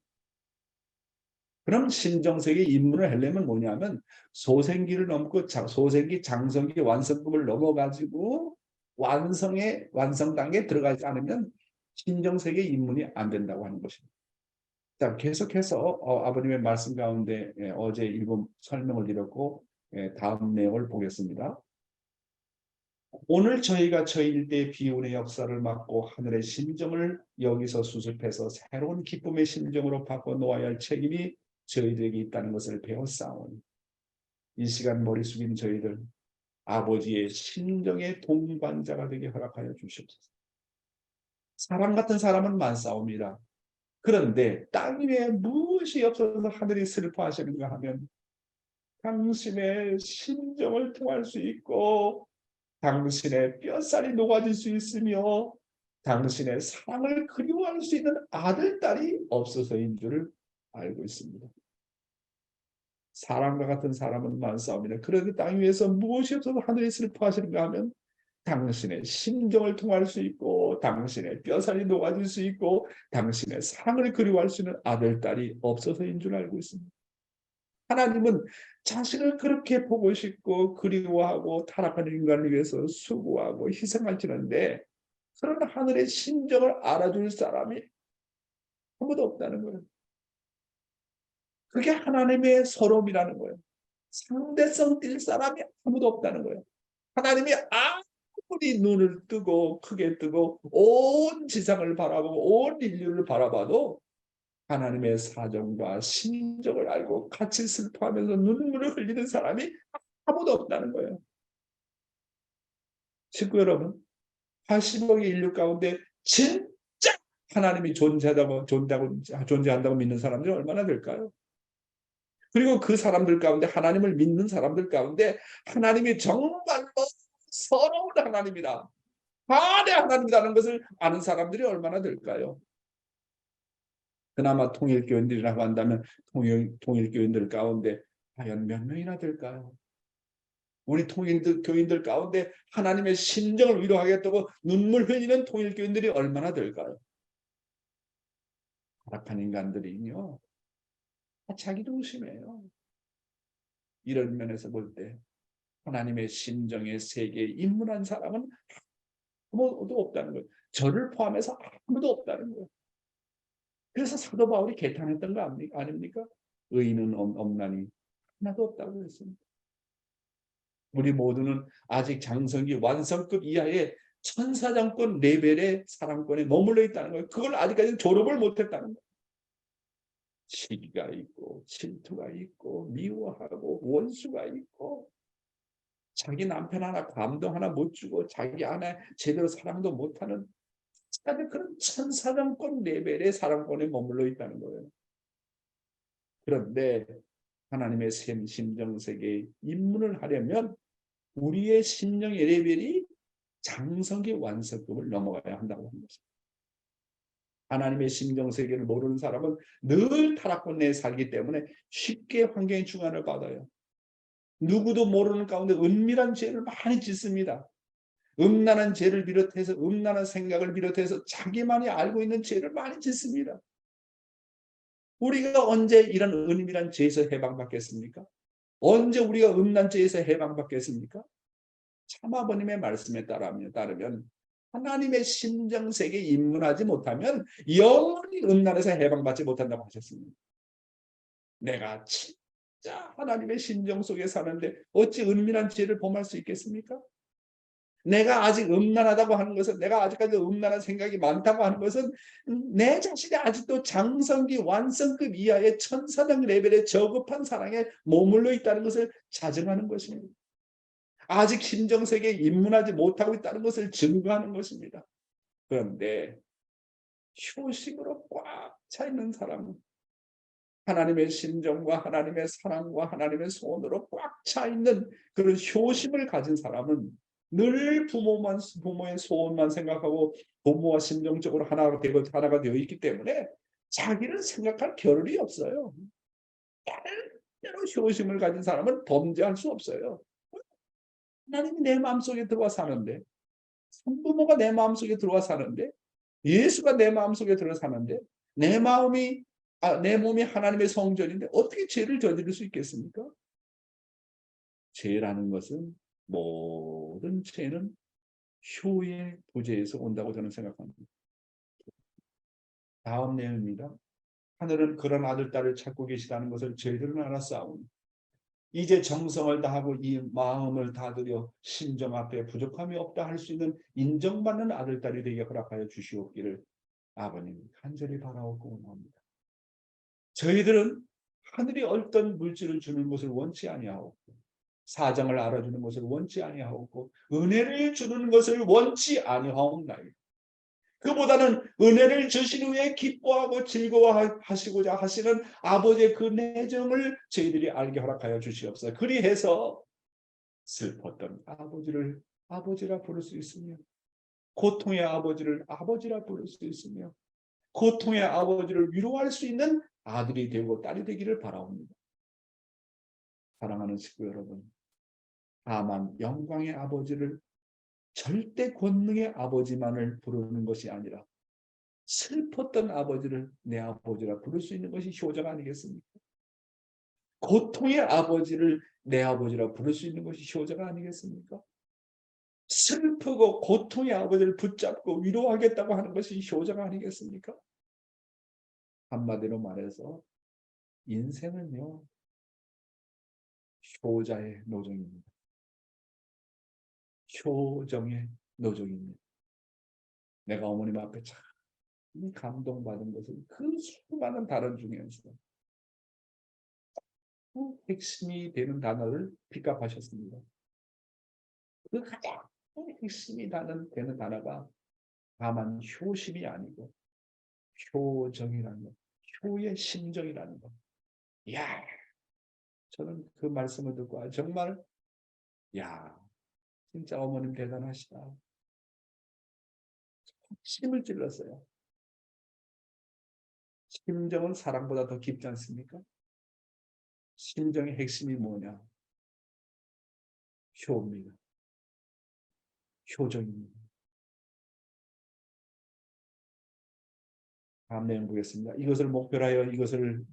그럼 심정세계에 입문을 하려면 뭐냐면 소생기를 넘고 소생기, 장성기, 완성급을 넘어가지고 완성 단계에 들어가지 않으면 심정세계에 입문이 안 된다고 하는 것입니다. 자, 계속해서 아버님의 말씀 가운데 어제 일부 설명을 드렸고 다음 내용을 보겠습니다. 오늘 저희가 저희 일대의 비운의 역사를 맡고 하늘의 심정을 여기서 수습해서 새로운 기쁨의 심정으로 바꿔놓아야 할 책임이 저희들에게 있다는 것을 배웠사오니 이 시간 머리 숙인 저희들 아버지의 심정의 동반자가 되게 허락하여 주시옵소서. 사람 같은 사람은 많사옵니다. 그런데 땅 위에 무엇이 없어서 하늘이 슬퍼하시는가 하면 당신의 심정을 통할 수 있고 당신의 뼈살이 녹아질 수 있으며 당신의 사랑을 그리워할 수 있는 아들, 딸이 없어서인 줄을 알고 있습니다. 사람과 같은 사람은 많사옵니다. 그런데 땅 위에서 무엇이 없어서 하늘이 슬퍼하시는가 하면 당신의 심정을 통할 수 있고 당신의 뼈살이 녹아질 수 있고 당신의 사랑을 그리워할 수 있는 아들, 딸이 없어서인 줄 알고 있습니다. 하나님은 자신을 그렇게 보고 싶고 그리워하고 타락한 인간을 위해서 수고하고 희생하시는데 그런 하늘의 심정을 알아줄 사람이 아무도 없다는 거예요. 그게 하나님의 서러움이라는 거예요. 상대성 띌 사람이 아무도 없다는 거예요. 하나님이 아무리 눈을 뜨고 크게 뜨고 온 지상을 바라보고 온 인류를 바라봐도 하나님의 사정과 심정을 알고 같이 슬퍼하면서 눈물을 흘리는 사람이 아무도 없다는 거예요. 식구 여러분, 80억의 인류 가운데 진짜 하나님이 존재한다고 믿는 사람들이 얼마나 될까요? 그리고 그 사람들 가운데 하나님을 믿는 사람들 가운데 하나님이 정말로 서러운 하나님이다. 반의 하나님이라는 것을 아는 사람들이 얼마나 될까요? 그나마 통일교인들이라고 한다면 통일교인들 가운데 과연 몇 명이나 될까요? 우리 교인들 가운데 하나님의 심정을 위로하겠다고 눈물 흘리는 통일교인들이 얼마나 될까요? 타락한 인간들이요. 자기도 의심해요. 이런 면에서 볼 때 하나님의 심정의 세계에 입문한 사람은 아무도 없다는 거예요. 저를 포함해서 아무도 없다는 거예요. 그래서 사도 바울이 개탄했던 거 아닙니까? 의인은 없나니 하나도 없다고 했습니다. 우리 모두는 아직 장성기 완성급 이하의 천사장권 레벨의 사랑권에 머물러 있다는 거예요. 그걸 아직까지 졸업을 못했다는 거예요. 시기가 있고 질투가 있고 미워하고 원수가 있고 자기 남편 하나 감동 하나 못 주고 자기 아내 제대로 사랑도 못하는 그런 천사장권 레벨의 사랑권에 머물러 있다는 거예요. 그런데 하나님의 심정세계에 입문을 하려면 우리의 심령의 레벨이 장성기 완성급을 넘어가야 한다고 하는 것입니다. 하나님의 심정세계를 모르는 사람은 늘 타락권 내에 살기 때문에 쉽게 환경의 중환을 받아요. 누구도 모르는 가운데 은밀한 죄를 많이 짓습니다. 음란한 죄를 비롯해서 음란한 생각을 비롯해서 자기만이 알고 있는 죄를 많이 짓습니다. 우리가 언제 이런 은밀한 죄에서 해방받겠습니까? 언제 우리가 음란 죄에서 해방받겠습니까? 참 아버님의 말씀에 따르면 하나님의 심정세계에 입문하지 못하면 영원히 음란에서 해방받지 못한다고 하셨습니다. 내가 진짜 하나님의 심정 속에 사는데 어찌 은밀한 죄를 범할 수 있겠습니까? 내가 아직 음란하다고 하는 것은 내가 아직까지 음란한 생각이 많다고 하는 것은 내 자신이 아직도 장성기 완성급 이하의 천사장 레벨의 저급한 사랑에 머물러 있다는 것을 자정하는 것입니다. 아직 심정세계에 입문하지 못하고 있다는 것을 증거하는 것입니다. 그런데 효심으로 꽉 차 있는 사람은 하나님의 심정과 하나님의 사랑과 하나님의 소원으로 꽉 차 있는 그런 효심을 가진 사람은 늘 부모의 소원만 생각하고 부모와 심정적으로 하나가 되어 있기 때문에 자기를 생각할 겨를이 없어요. 때로 효심을 가진 사람은 범죄할 수 없어요. 하나님이 내 마음속에 들어와 사는데 성부모가 내 마음속에 들어와 사는데 예수가 내 마음속에 들어와 사는데 내 몸이 하나님의 성전인데 어떻게 죄를 저지를 수 있겠습니까? 죄라는 것은 모든 죄는 효의 부재에서 온다고 저는 생각합니다. 다음 내용입니다. 하늘은 그런 아들, 딸을 찾고 계시다는 것을 저희들은 알았사오니 이제 정성을 다하고 이 마음을 다들여 심정 앞에 부족함이 없다 할 수 있는 인정받는 아들, 딸이 되게 허락하여 주시옵기를 아버님 간절히 바라옵고 원합니다. 저희들은 하늘이 어떤 물질을 주는 것을 원치 아니하옵고 사정을 알아주는 것을 원치 아니하옵고 은혜를 주는 것을 원치 아니하옵나이다. 그보다는 은혜를 주신 후에 기뻐하고 즐거워하시고자 하시는 아버지의 그 내정을 저희들이 알게 허락하여 주시옵소서. 그리해서 슬펐던 아버지를 아버지라 부를 수 있으며 고통의 아버지를 아버지라 부를 수 있으며 고통의 아버지를 위로할 수 있는 아들이 되고 딸이 되기를 바라옵니다. 사랑하는 식구 여러분, 다만 영광의 아버지를 절대 권능의 아버지만을 부르는 것이 아니라 슬펐던 아버지를 내 아버지라 부를 수 있는 것이 효자가 아니겠습니까? 고통의 아버지를 내 아버지라 부를 수 있는 것이 효자가 아니겠습니까? 슬프고 고통의 아버지를 붙잡고 위로하겠다고 하는 것이 효자가 아니겠습니까? 한마디로 말해서 인생은요, 효자의 노정입니다. 효정의 노정입니다. 내가 어머님 앞에 참 감동받은 것은 그 수많은 단어 중에서 핵심이 되는 단어를 픽업하셨습니다. 그 가장 핵심이 되는 단어가 다만 효심이 아니고 효정이라는 것, 효의 심정이라는 것. 이야, 저는 그 말씀을 듣고 정말 야, 진짜 어머님 대단하시다. 심을 찔렀어요. 심정은 사랑보다 더 깊지 않습니까? 심정의 핵심이 뭐냐? 효입니다. 효정입니다. 다음 내용 보겠습니다. 이것을 목표로 하여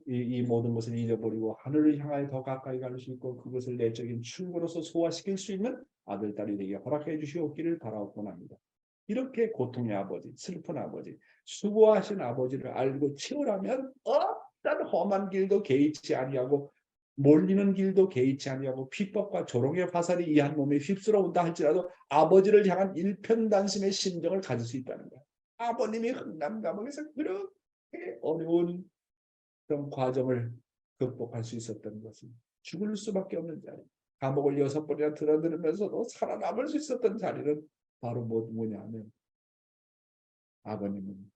이 모든 것을 잊어버리고 하늘을 향하여 더 가까이 갈 수 있고 그것을 내적인 충고로서 소화시킬 수 있는 아들, 딸이 되게 허락해 주시옵기를 바라옵곤 합니다. 이렇게 고통의 아버지, 슬픈 아버지, 수고하신 아버지를 알고 치우라면 어떤 험한 길도 개의치 아니하고 몰리는 길도 개의치 아니하고 핍박과 조롱의 화살이 이 한 몸에 휩쓸어온다 할지라도 아버지를 향한 일편단심의 심정을 가질 수 있다는 거예요. 아버님이 흥남 감옥에서 그렇게 어려운 그런 과정을 극복할 수 있었던 것은 죽을 수밖에 없는 자리. 감옥을 6번이나 드나들면서도 살아남을 수 있었던 자리는 바로 뭐냐면 아버님은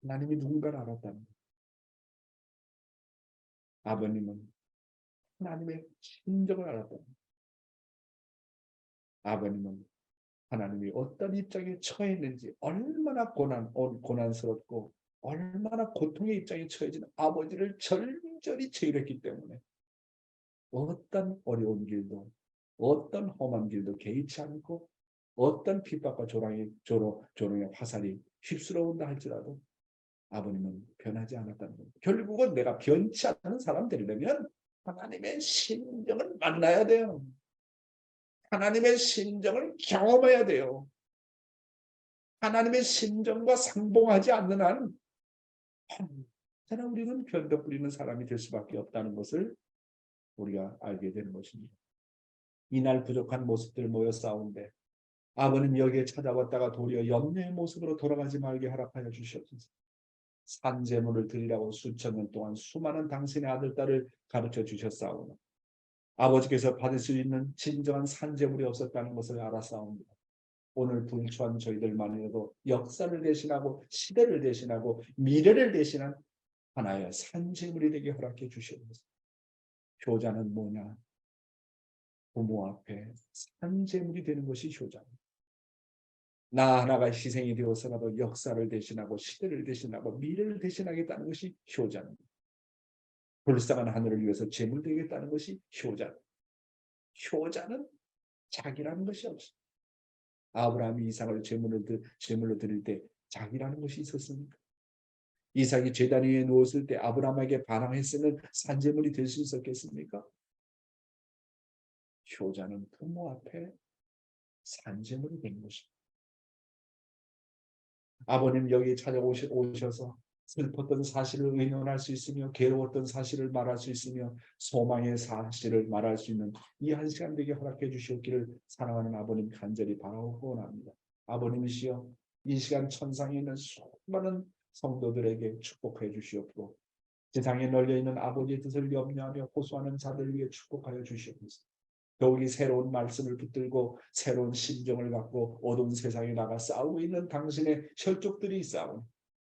하나님이 누군가를 알았다는 거예요. 아버님은 하나님의 심정을 알았다는 거예요. 아버님은 하나님이 어떤 입장에 처해 있는지 얼마나 고난스럽고 얼마나 고통의 입장에 처해진 아버지를 절절히 체휼했기 때문에 어떤 어려운 길도 어떤 험한 길도 개의치 않고 어떤 핍박과 조롱의 화살이 휩쓸어온다 할지라도 아버님은 변하지 않았다는 겁니다. 결국은 내가 변치 않는 사람 되려면 하나님의 심정을 만나야 돼요. 하나님의 심정을 경험해야 돼요. 하나님의 심정과 상봉하지 않는 한 언제나 우리는 변덕 부리는 사람이 될 수밖에 없다는 것을 우리가 알게 되는 것입니다. 이날 부족한 모습들 모여 싸운데 아버님 여기에 찾아왔다가 도리어 염려의 모습으로 돌아가지 말게 허락하여 주시옵소서. 산제물을 드리라고 수천 년 동안 수많은 당신의 아들, 딸을 가르쳐 주셨사오나 아버지께서 받을 수 있는 진정한 산제물이 없었다는 것을 알았사옵니다. 오늘 불추한 저희들만이라도 역사를 대신하고 시대를 대신하고 미래를 대신한 하나의 산제물이 되게 허락해 주시옵소서. 효자는 뭐냐? 부모 앞에 산제물이 되는 것이 효자입니다. 나 하나가 희생이 되어서라도 역사를 대신하고 시대를 대신하고 미래를 대신하겠다는 것이 효자입니다. 불쌍한 하늘을 위해서 제물 되겠다는 것이 효자입니다. 효자는 자기라는 것이 없습니다. 아브라함이 이삭을 제물로 드릴 때 자기라는 것이 있었습니까? 이삭이 제단 위에 누웠을 때 아브라함에게 반항했으면 산제물이 될 수 있었겠습니까? 효자는 부모 앞에 산제물이 된 것입니다. 아버님 여기 찾아오셔서 슬펐던 사실을 의논할 수 있으며 괴로웠던 사실을 말할 수 있으며 소망의 사실을 말할 수 있는 이 한 시간 되게 허락해 주시옵기를 사랑하는 아버님 간절히 바라고 합니다. 아버님이시여 이 시간 천상에 있는 수많은 성도들에게 축복해 주시옵고 세상에 널려있는 아버지의 뜻을 염려하며 호소하는 자들 위해 축복하여 주시옵소서. 더욱이 새로운 말씀을 붙들고 새로운 심정을 갖고 어두운 세상에 나가 싸우고 있는 당신의 혈족들이 있사오니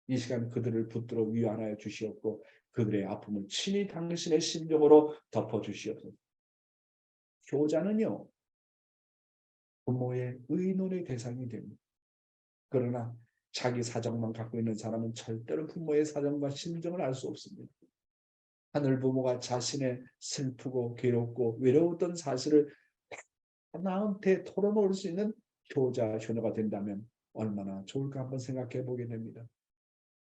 이 시간 그들을 붙들어 위안하여 주시옵고 그들의 아픔을 친히 당신의 심정으로 덮어주시옵소서. 효자는요 부모의 의논의 대상이 됩니다. 그러나 자기 사정만 갖고 있는 사람은 절대로 부모의 사정과 심정을 알 수 없습니다. 하늘 부모가 자신의 슬프고 괴롭고 외로웠던 사실을 다 나한테 털어놓을 수 있는 효자, 효녀가 된다면 얼마나 좋을까 한번 생각해 보게 됩니다.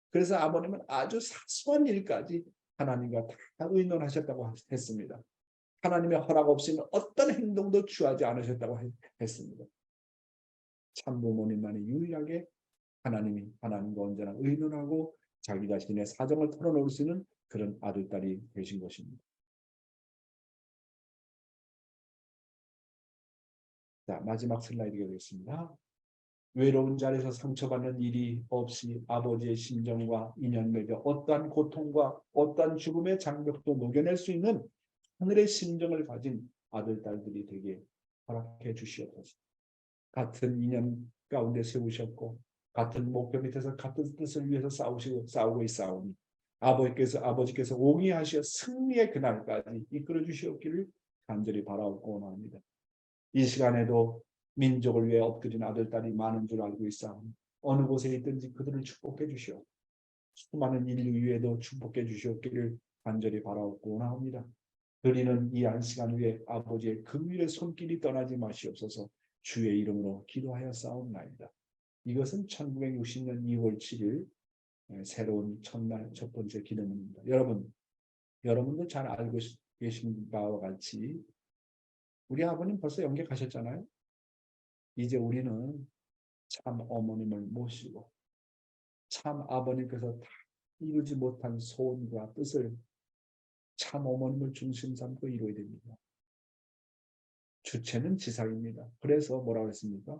그래서 아버님은 아주 사소한 일까지 하나님과 다 의논하셨다고 했습니다. 하나님의 허락 없이는 어떤 행동도 취하지 않으셨다고 했습니다. 참부모님만이 유일하게 하나님과 언제나 의논하고 자기 자신의 사정을 털어놓을 수 있는 그런 아들, 딸이 되신 것입니다. 자, 마지막 슬라이드가 되겠습니다. 외로운 자리에서 상처받는 일이 없이 아버지의 심정과 인연 맺어 어떠한 고통과 어떠한 죽음의 장벽도 녹여낼 수 있는 하늘의 심정을 가진 아들, 딸들이 되게 허락해 주시옵소서. 같은 인연 가운데 세우셨고 같은 목표 밑에서 같은 뜻을 위해서 싸우고 있사오니 아버지께서 옹이하시어 승리의 그날까지 이끌어 주시옵기를 간절히 바라옵고 원합니다. 이 시간에도 민족을 위해 엎드린 아들, 딸이 많은 줄 알고 있사오니 어느 곳에 있든지 그들을 축복해 주시오. 수많은 인류 위에도 축복해 주시옵기를 간절히 바라옵고 원합니다. 드리는 이 안시간 위에 아버지의 긍휼의 손길이 떠나지 마시옵소서. 주의 이름으로 기도하여 싸움나이다. 이것은 1960년 2월 7일 새로운 첫날 첫 번째 기도문입니다. 여러분도 잘 알고 계신 바와 같이 우리 아버님 벌써 영계 가셨잖아요. 이제 우리는 참 어머님을 모시고 참 아버님께서 다 이루지 못한 소원과 뜻을 참 어머님을 중심 삼고 이루어야 됩니다. 주체는 지상입니다. 그래서 뭐라고 했습니까?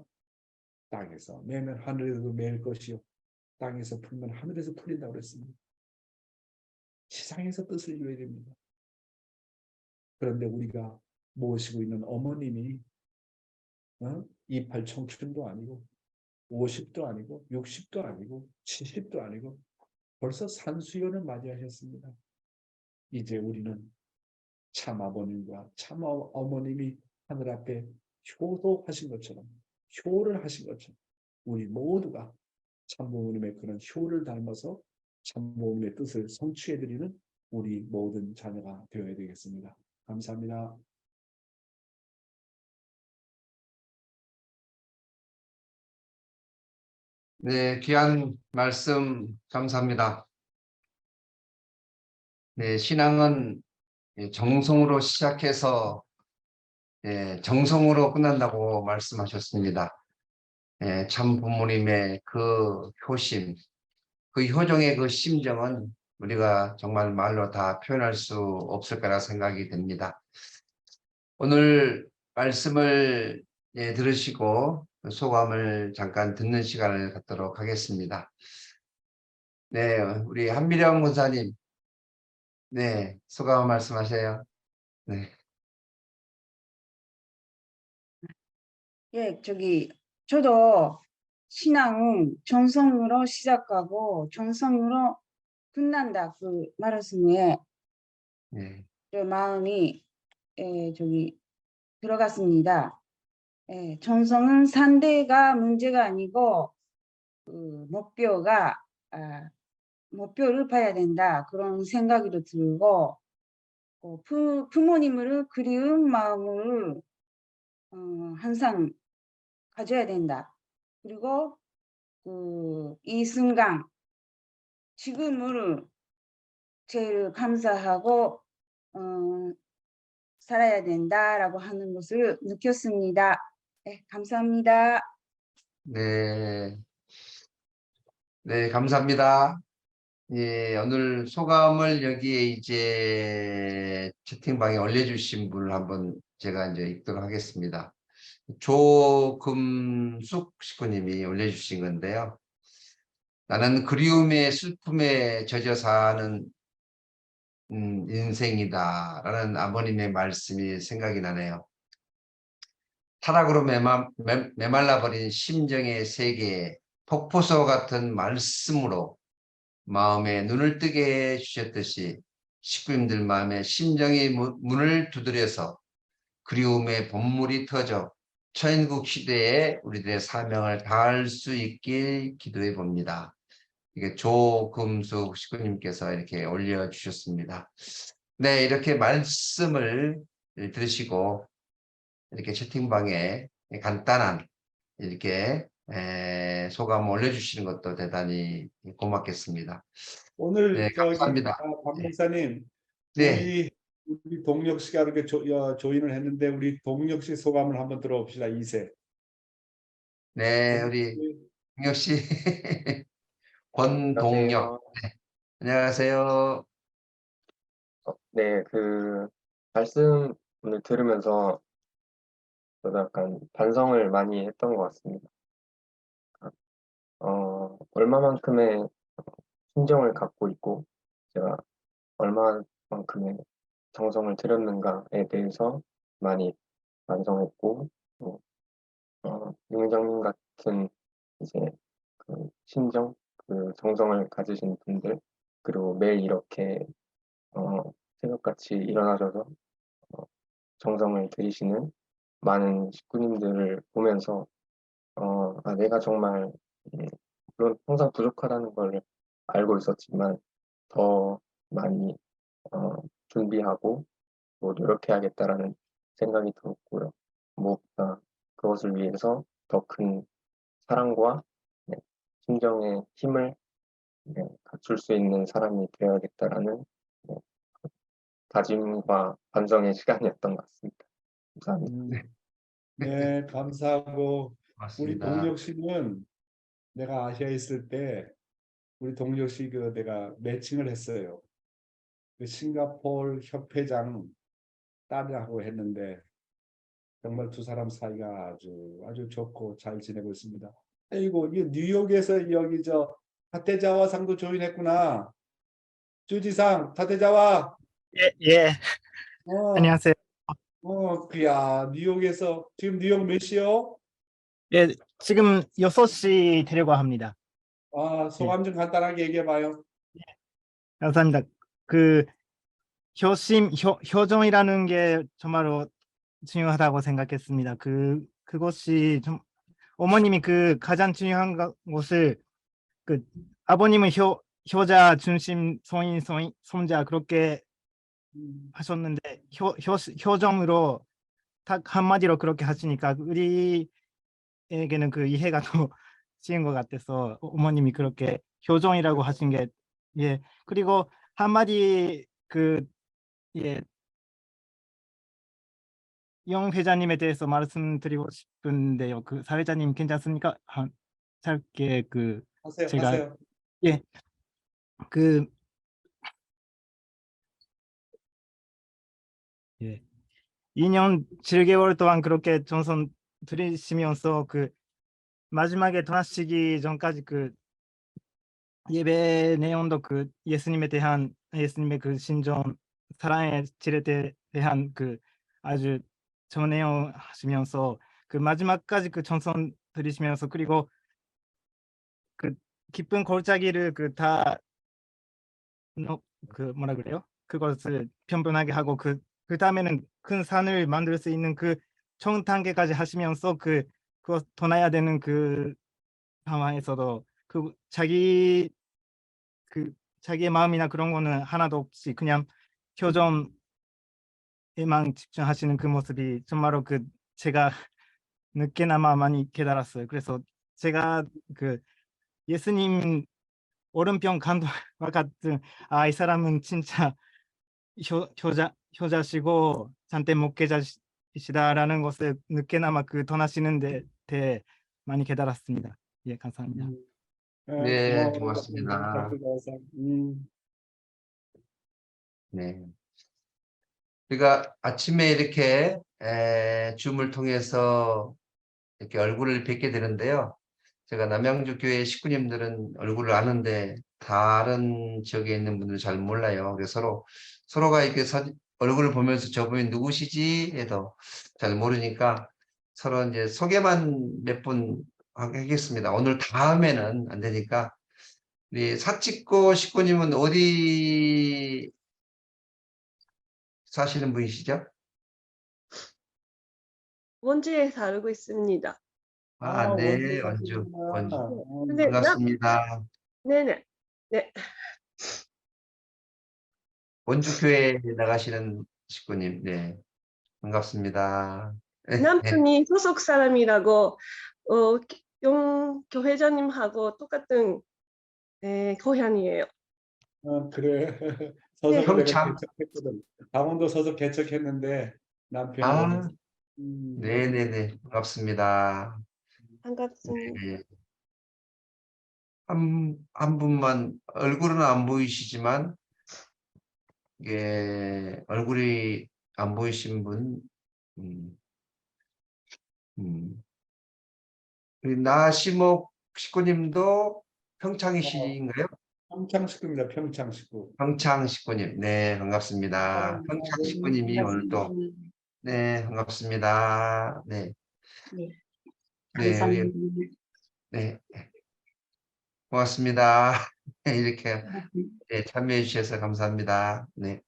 땅에서 매면 하늘에서 매일 것이요 땅에서 풀면 하늘에서 풀린다고 그랬습니다. 지상에서 뜻을 이루어야 됩니다. 그런데 우리가 모시고 있는 어머님이 28 청춘도 아니고 50도 아니고 60도 아니고 70도 아니고 벌써 산수연을 맞이하셨습니다. 이제 우리는 참 아버님과 참 어머님이 하늘 앞에 효도하신 것처럼 효를 하신 것처럼 우리 모두가 참부모님의 그런 효를 닮아서 참부모님의 뜻을 성취해드리는 우리 모든 자녀가 되어야 되겠습니다. 감사합니다. 네, 귀한 말씀 감사합니다. 네, 신앙은 정성으로 시작해서 정성으로 끝난다고 말씀하셨습니다. 참 부모님의 그 효심, 그 효정의 그 심정은 우리가 정말 말로 다 표현할 수 없을 거라 생각이 됩니다. 오늘 말씀을 들으시고 소감을 잠깐 듣는 시간을 갖도록 하겠습니다. 네, 우리 한미령 권사님, 네, 소감 말씀하세요. 네. 예, 저도 신앙은 정성으로 시작하고 정성으로 끝난다. 그 말씀에 네. 저 마음이, 들어갔습니다. 정성은 산대가 문제가 아니고, 그 목표를 봐야 된다. 그런 생각이 들고, 부모님을 그리운 마음을 항상 가져야 된다. 그리고 이 순간 지금을 제일 감사하고 살아야 된다라고 하는 것을 느꼈습니다. 네, 감사합니다. 네, 네, 감사합니다. 예, 오늘 소감을 여기에 이제 채팅방에 올려주신 분을 한번 제가 이제 읽도록 하겠습니다. 조금숙 식구님이 올려주신 건데요. 나는 그리움의 슬픔에 젖어 사는 인생이다 라는 아버님의 말씀이 생각이 나네요. 타락으로 메말라버린 심정의 세계에 폭포수 같은 말씀으로 마음에 눈을 뜨게 해주셨듯이 식구님들 마음에 심정의 문을 두드려서 그리움의 본물이 터져 천국 시대에 우리들의 사명을 다할 수 있길 기도해 봅니다. 이게 조금숙 식구님께서 이렇게 올려주셨습니다. 네, 이렇게 말씀을 들으시고 이렇게 채팅방에 간단한 이렇게 소감 올려주시는 것도 대단히 고맙겠습니다. 네, 오늘 감사합니다. 박 목사님, 네, 우리 동력 씨가 이렇게 조인을 했는데 우리 동력 씨 소감을 한번 들어봅시다. 2세. 네, 우리 동혁 씨, 권동혁, 안녕하세요. 안녕하세요. 네, 말씀 오늘 들으면서 저도 약간 반성을 많이 했던 것 같습니다. 얼마만큼의 심정을 갖고 있고, 제가 얼마만큼의 정성을 들였는가에 대해서 많이 반성했고, 또, 윤회장님 같은 이제 심정, 정성을 가지신 분들, 그리고 매일 이렇게 새벽같이 일어나셔서 정성을 들이시는 많은 식구님들을 보면서 내가 정말 물론 항상 부족하다는 걸 알고 있었지만 더 많이 어, 준비하고 또 노력해야겠다라는 생각이 들었고요. 무엇보다 그것을 위해서 더 큰 사랑과 네, 심정의 힘을 갖출 수 있는 사람이 되어야겠다라는 네, 다짐과 반성의 시간이었던 것 같습니다. 감사합니다. 네, 감사하고 우리 고맙습니다. 동력 씨는 내가 아시아에 있을 때 우리 동력 씨 내가 매칭을 했어요. 그 싱가포르 협회장 딸이라고 했는데 정말 두 사람 사이가 아주 좋고 잘 지내고 있습니다. 아이고, 이 뉴욕에서 여기 타테자와 상도 조인했구나. 주지상, 타테자와. 예, 예. 어, 안녕하세요. 그야, 뉴욕에서, 지금 뉴욕 몇 시요? 예, 지금 6시 되려고 합니다. 소감 좀 간단하게 얘기해봐요. 감사합니다. 효정이라는 게 정말로 중요하다고 생각했습니다. 그것이 좀, 어머님이 가장 중요한 것을, 아버님은 효자 중심 손자 그렇게 하셨는데, 효정으로 딱 한마디로 그렇게 하시니까, 우리에게는 이해가 더 쉬운 것 같아서 어머님이 그렇게 효정이라고 하신 게, 예, 그리고 한마디 예, 영 회장님에 대해서 말씀드리고 싶은데요. 사회자님 괜찮습니까? 짧게 제가 하세요. 예, 2년 7개월 동안 그렇게 전선 들이시면서 마지막에 떠나시기 전까지 예배 내용도 예수님의 신종 사랑의 질에 대한 아주 전해요 하시면서 마지막까지 전선 들이시면서, 그리고 기쁜 골짜기를 다 뭐라 그래요? 그것을 편편하게 하고 그 다음에는 큰 산을 만들 수 있는 총 단계까지 하시면서 그거 떠나야 되는 상황에서도 자기의 마음이나 그런 거는 하나도 없이 그냥 표정에만 집중하시는 그 모습이 정말로 제가 늦게나마 많이 깨달았어요. 그래서 제가 예수님 오른편 감독과 같은 이 사람은 진짜 효자시고 잔대 목회자시다라는 것을 늦게나마 떠나시는 데 대해 많이 깨달았습니다. 예, 감사합니다. 네, 고마워요. 고맙습니다. 네. 우리가 아침에 이렇게 줌을 통해서 이렇게 얼굴을 뵙게 되는데요. 제가 남양주 교회 식구님들은 얼굴을 아는데 다른 지역에 있는 분들은 잘 몰라요. 그래서 서로가 이렇게 얼굴을 보면서 저분이 누구시지 해도 잘 모르니까 서로 이제 소개만 몇 분 하겠습니다. 오늘 다음에는 안 되니까 우리 사치코 식구님은 어디 사시는 분이시죠? 원주에 살고 있습니다. 아, 네, 원주 원주, 원주. 사시는구나. 근데 반갑습니다. 네네. 네. 원주 교회에 나가시는 식구님, 네, 반갑습니다. 남편이 소속 사람이라고 용 교회자님하고 똑같은 고향이에요. 그래. 네. 서석을 내가 평창. 개척했거든. 강원도 서석 개척했는데 남편이 아, 원주. 음, 네네네, 반갑습니다. 반갑습니다. 네. 한 분만 얼굴은 안 보이시지만 이게 얼굴이 안 보이신 분, 음, 우리 나시목 식구님도 평창이신가요? 평창 식구입니다. 평창 식구. 평창 식구님, 네, 반갑습니다. 평창 식구님이 오늘 또, 반갑습니다. 네, 반갑습니다. 네, 네, 네, 우리, 감사합니다. 네, 고맙습니다. 이렇게 네, 참여해 주셔서 감사합니다. 네,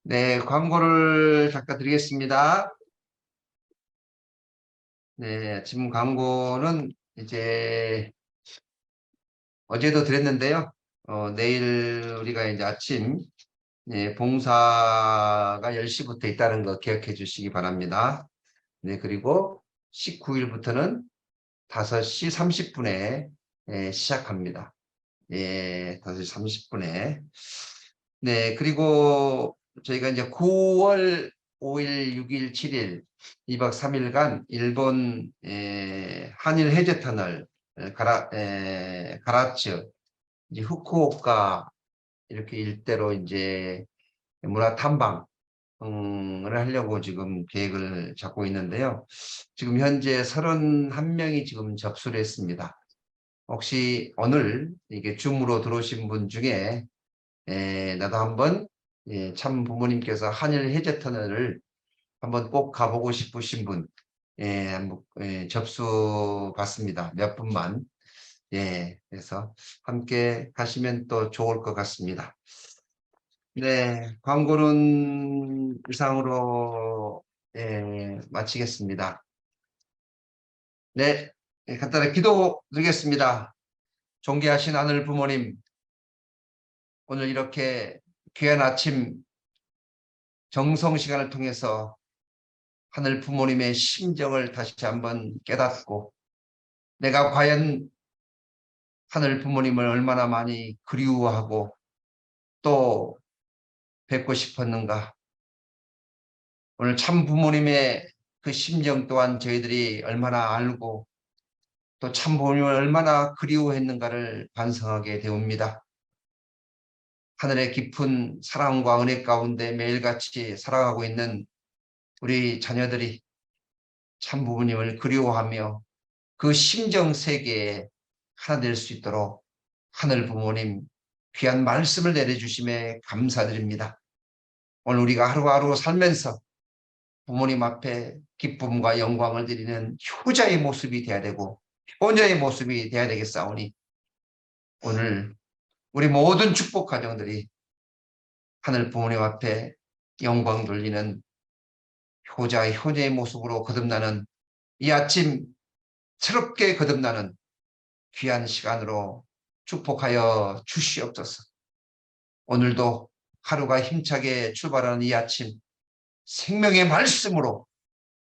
네, 광고를 잠깐 드리겠습니다. 네, 지금 광고는 이제 어제도 드렸는데요. 내일 우리가 이제 아침 봉사가 10시부터 있다는 거 기억해 주시기 바랍니다. 네, 그리고 19일부터는 5시 30분에 시작합니다. 예, 5시 30분에. 네, 그리고 저희가 이제 9월 5일, 6일, 7일 2박 3일간 일본 한일 해저 터널 가라츠 이제 후쿠오카 이렇게 일대로 이제 문화 탐방을 하려고 지금 계획을 잡고 있는데요. 지금 현재 31명이 지금 접수를 했습니다. 혹시 오늘 이게 줌으로 들어오신 분 중에 나도 한번 참 부모님께서 한일 해저 터널을 한번 꼭 가보고 싶으신 분 한번 접수 받습니다. 몇 분만. 그래서 함께 가시면 또 좋을 것 같습니다. 네, 광고는 이상으로 마치겠습니다. 네, 간단하게 기도 드리겠습니다. 존귀하신 하늘 부모님, 오늘 이렇게 귀한 아침 정성 시간을 통해서 하늘 부모님의 심정을 다시 한번 깨닫고 내가 과연 하늘 부모님을 얼마나 많이 그리워하고 또 뵙고 싶었는가. 오늘 참 부모님의 그 심정 또한 저희들이 얼마나 알고 또 참 부모님을 얼마나 그리워했는가를 반성하게 되옵니다. 하늘의 깊은 사랑과 은혜 가운데 매일같이 살아가고 있는 우리 자녀들이 참 부모님을 그리워하며 그 심정 세계에 하나 될 수 있도록 하늘 부모님 귀한 말씀을 내려주심에 감사드립니다. 오늘 우리가 하루하루 살면서 부모님 앞에 기쁨과 영광을 드리는 효자의 모습이 되어야 되고 효녀의 모습이 되어야 되겠사오니 오늘 우리 모든 축복 가정들이 하늘 부모님 앞에 영광 돌리는 효자, 효녀의 모습으로 거듭나는 이 아침 새롭게 거듭나는 귀한 시간으로 축복하여 주시옵소서. 오늘도 하루가 힘차게 출발하는 이 아침 생명의 말씀으로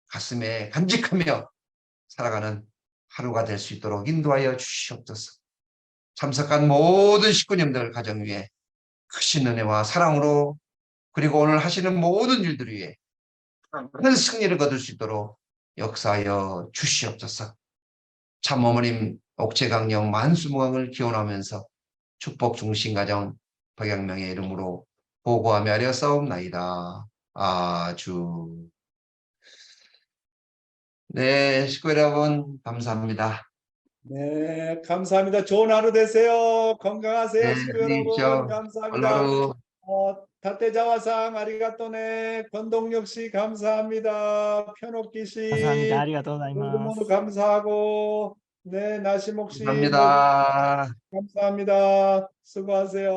가슴에 간직하며 살아가는 하루가 될 수 있도록 인도하여 주시옵소서. 참석한 모든 식구님들 가정 위에 크신 은혜와 사랑으로 그리고 오늘 하시는 모든 일들 위에 큰 승리를 거둘 수 있도록 역사하여 주시옵소서. 참 어머님 옥체강령 만수무강을 기원하면서 축복 중심 가정 박양명의 이름으로 보고하며 아뢰었사옵나이다. 아주. 네, 식구 여러분 감사합니다. 네, 감사합니다. 좋은 하루 되세요. 건강하세요, 네, 식구 안녕히 여러분. 계십시오. 감사합니다. 오늘 하루 타테자와상 아리가또네. 권동력 씨 감사합니다. 편옥기 씨 감사합니다. 아리가또 모두 모두 고자이마스. 감사하고 네, 나시목 씨 모두 감사합니다. 감사합니다. 수고하세요.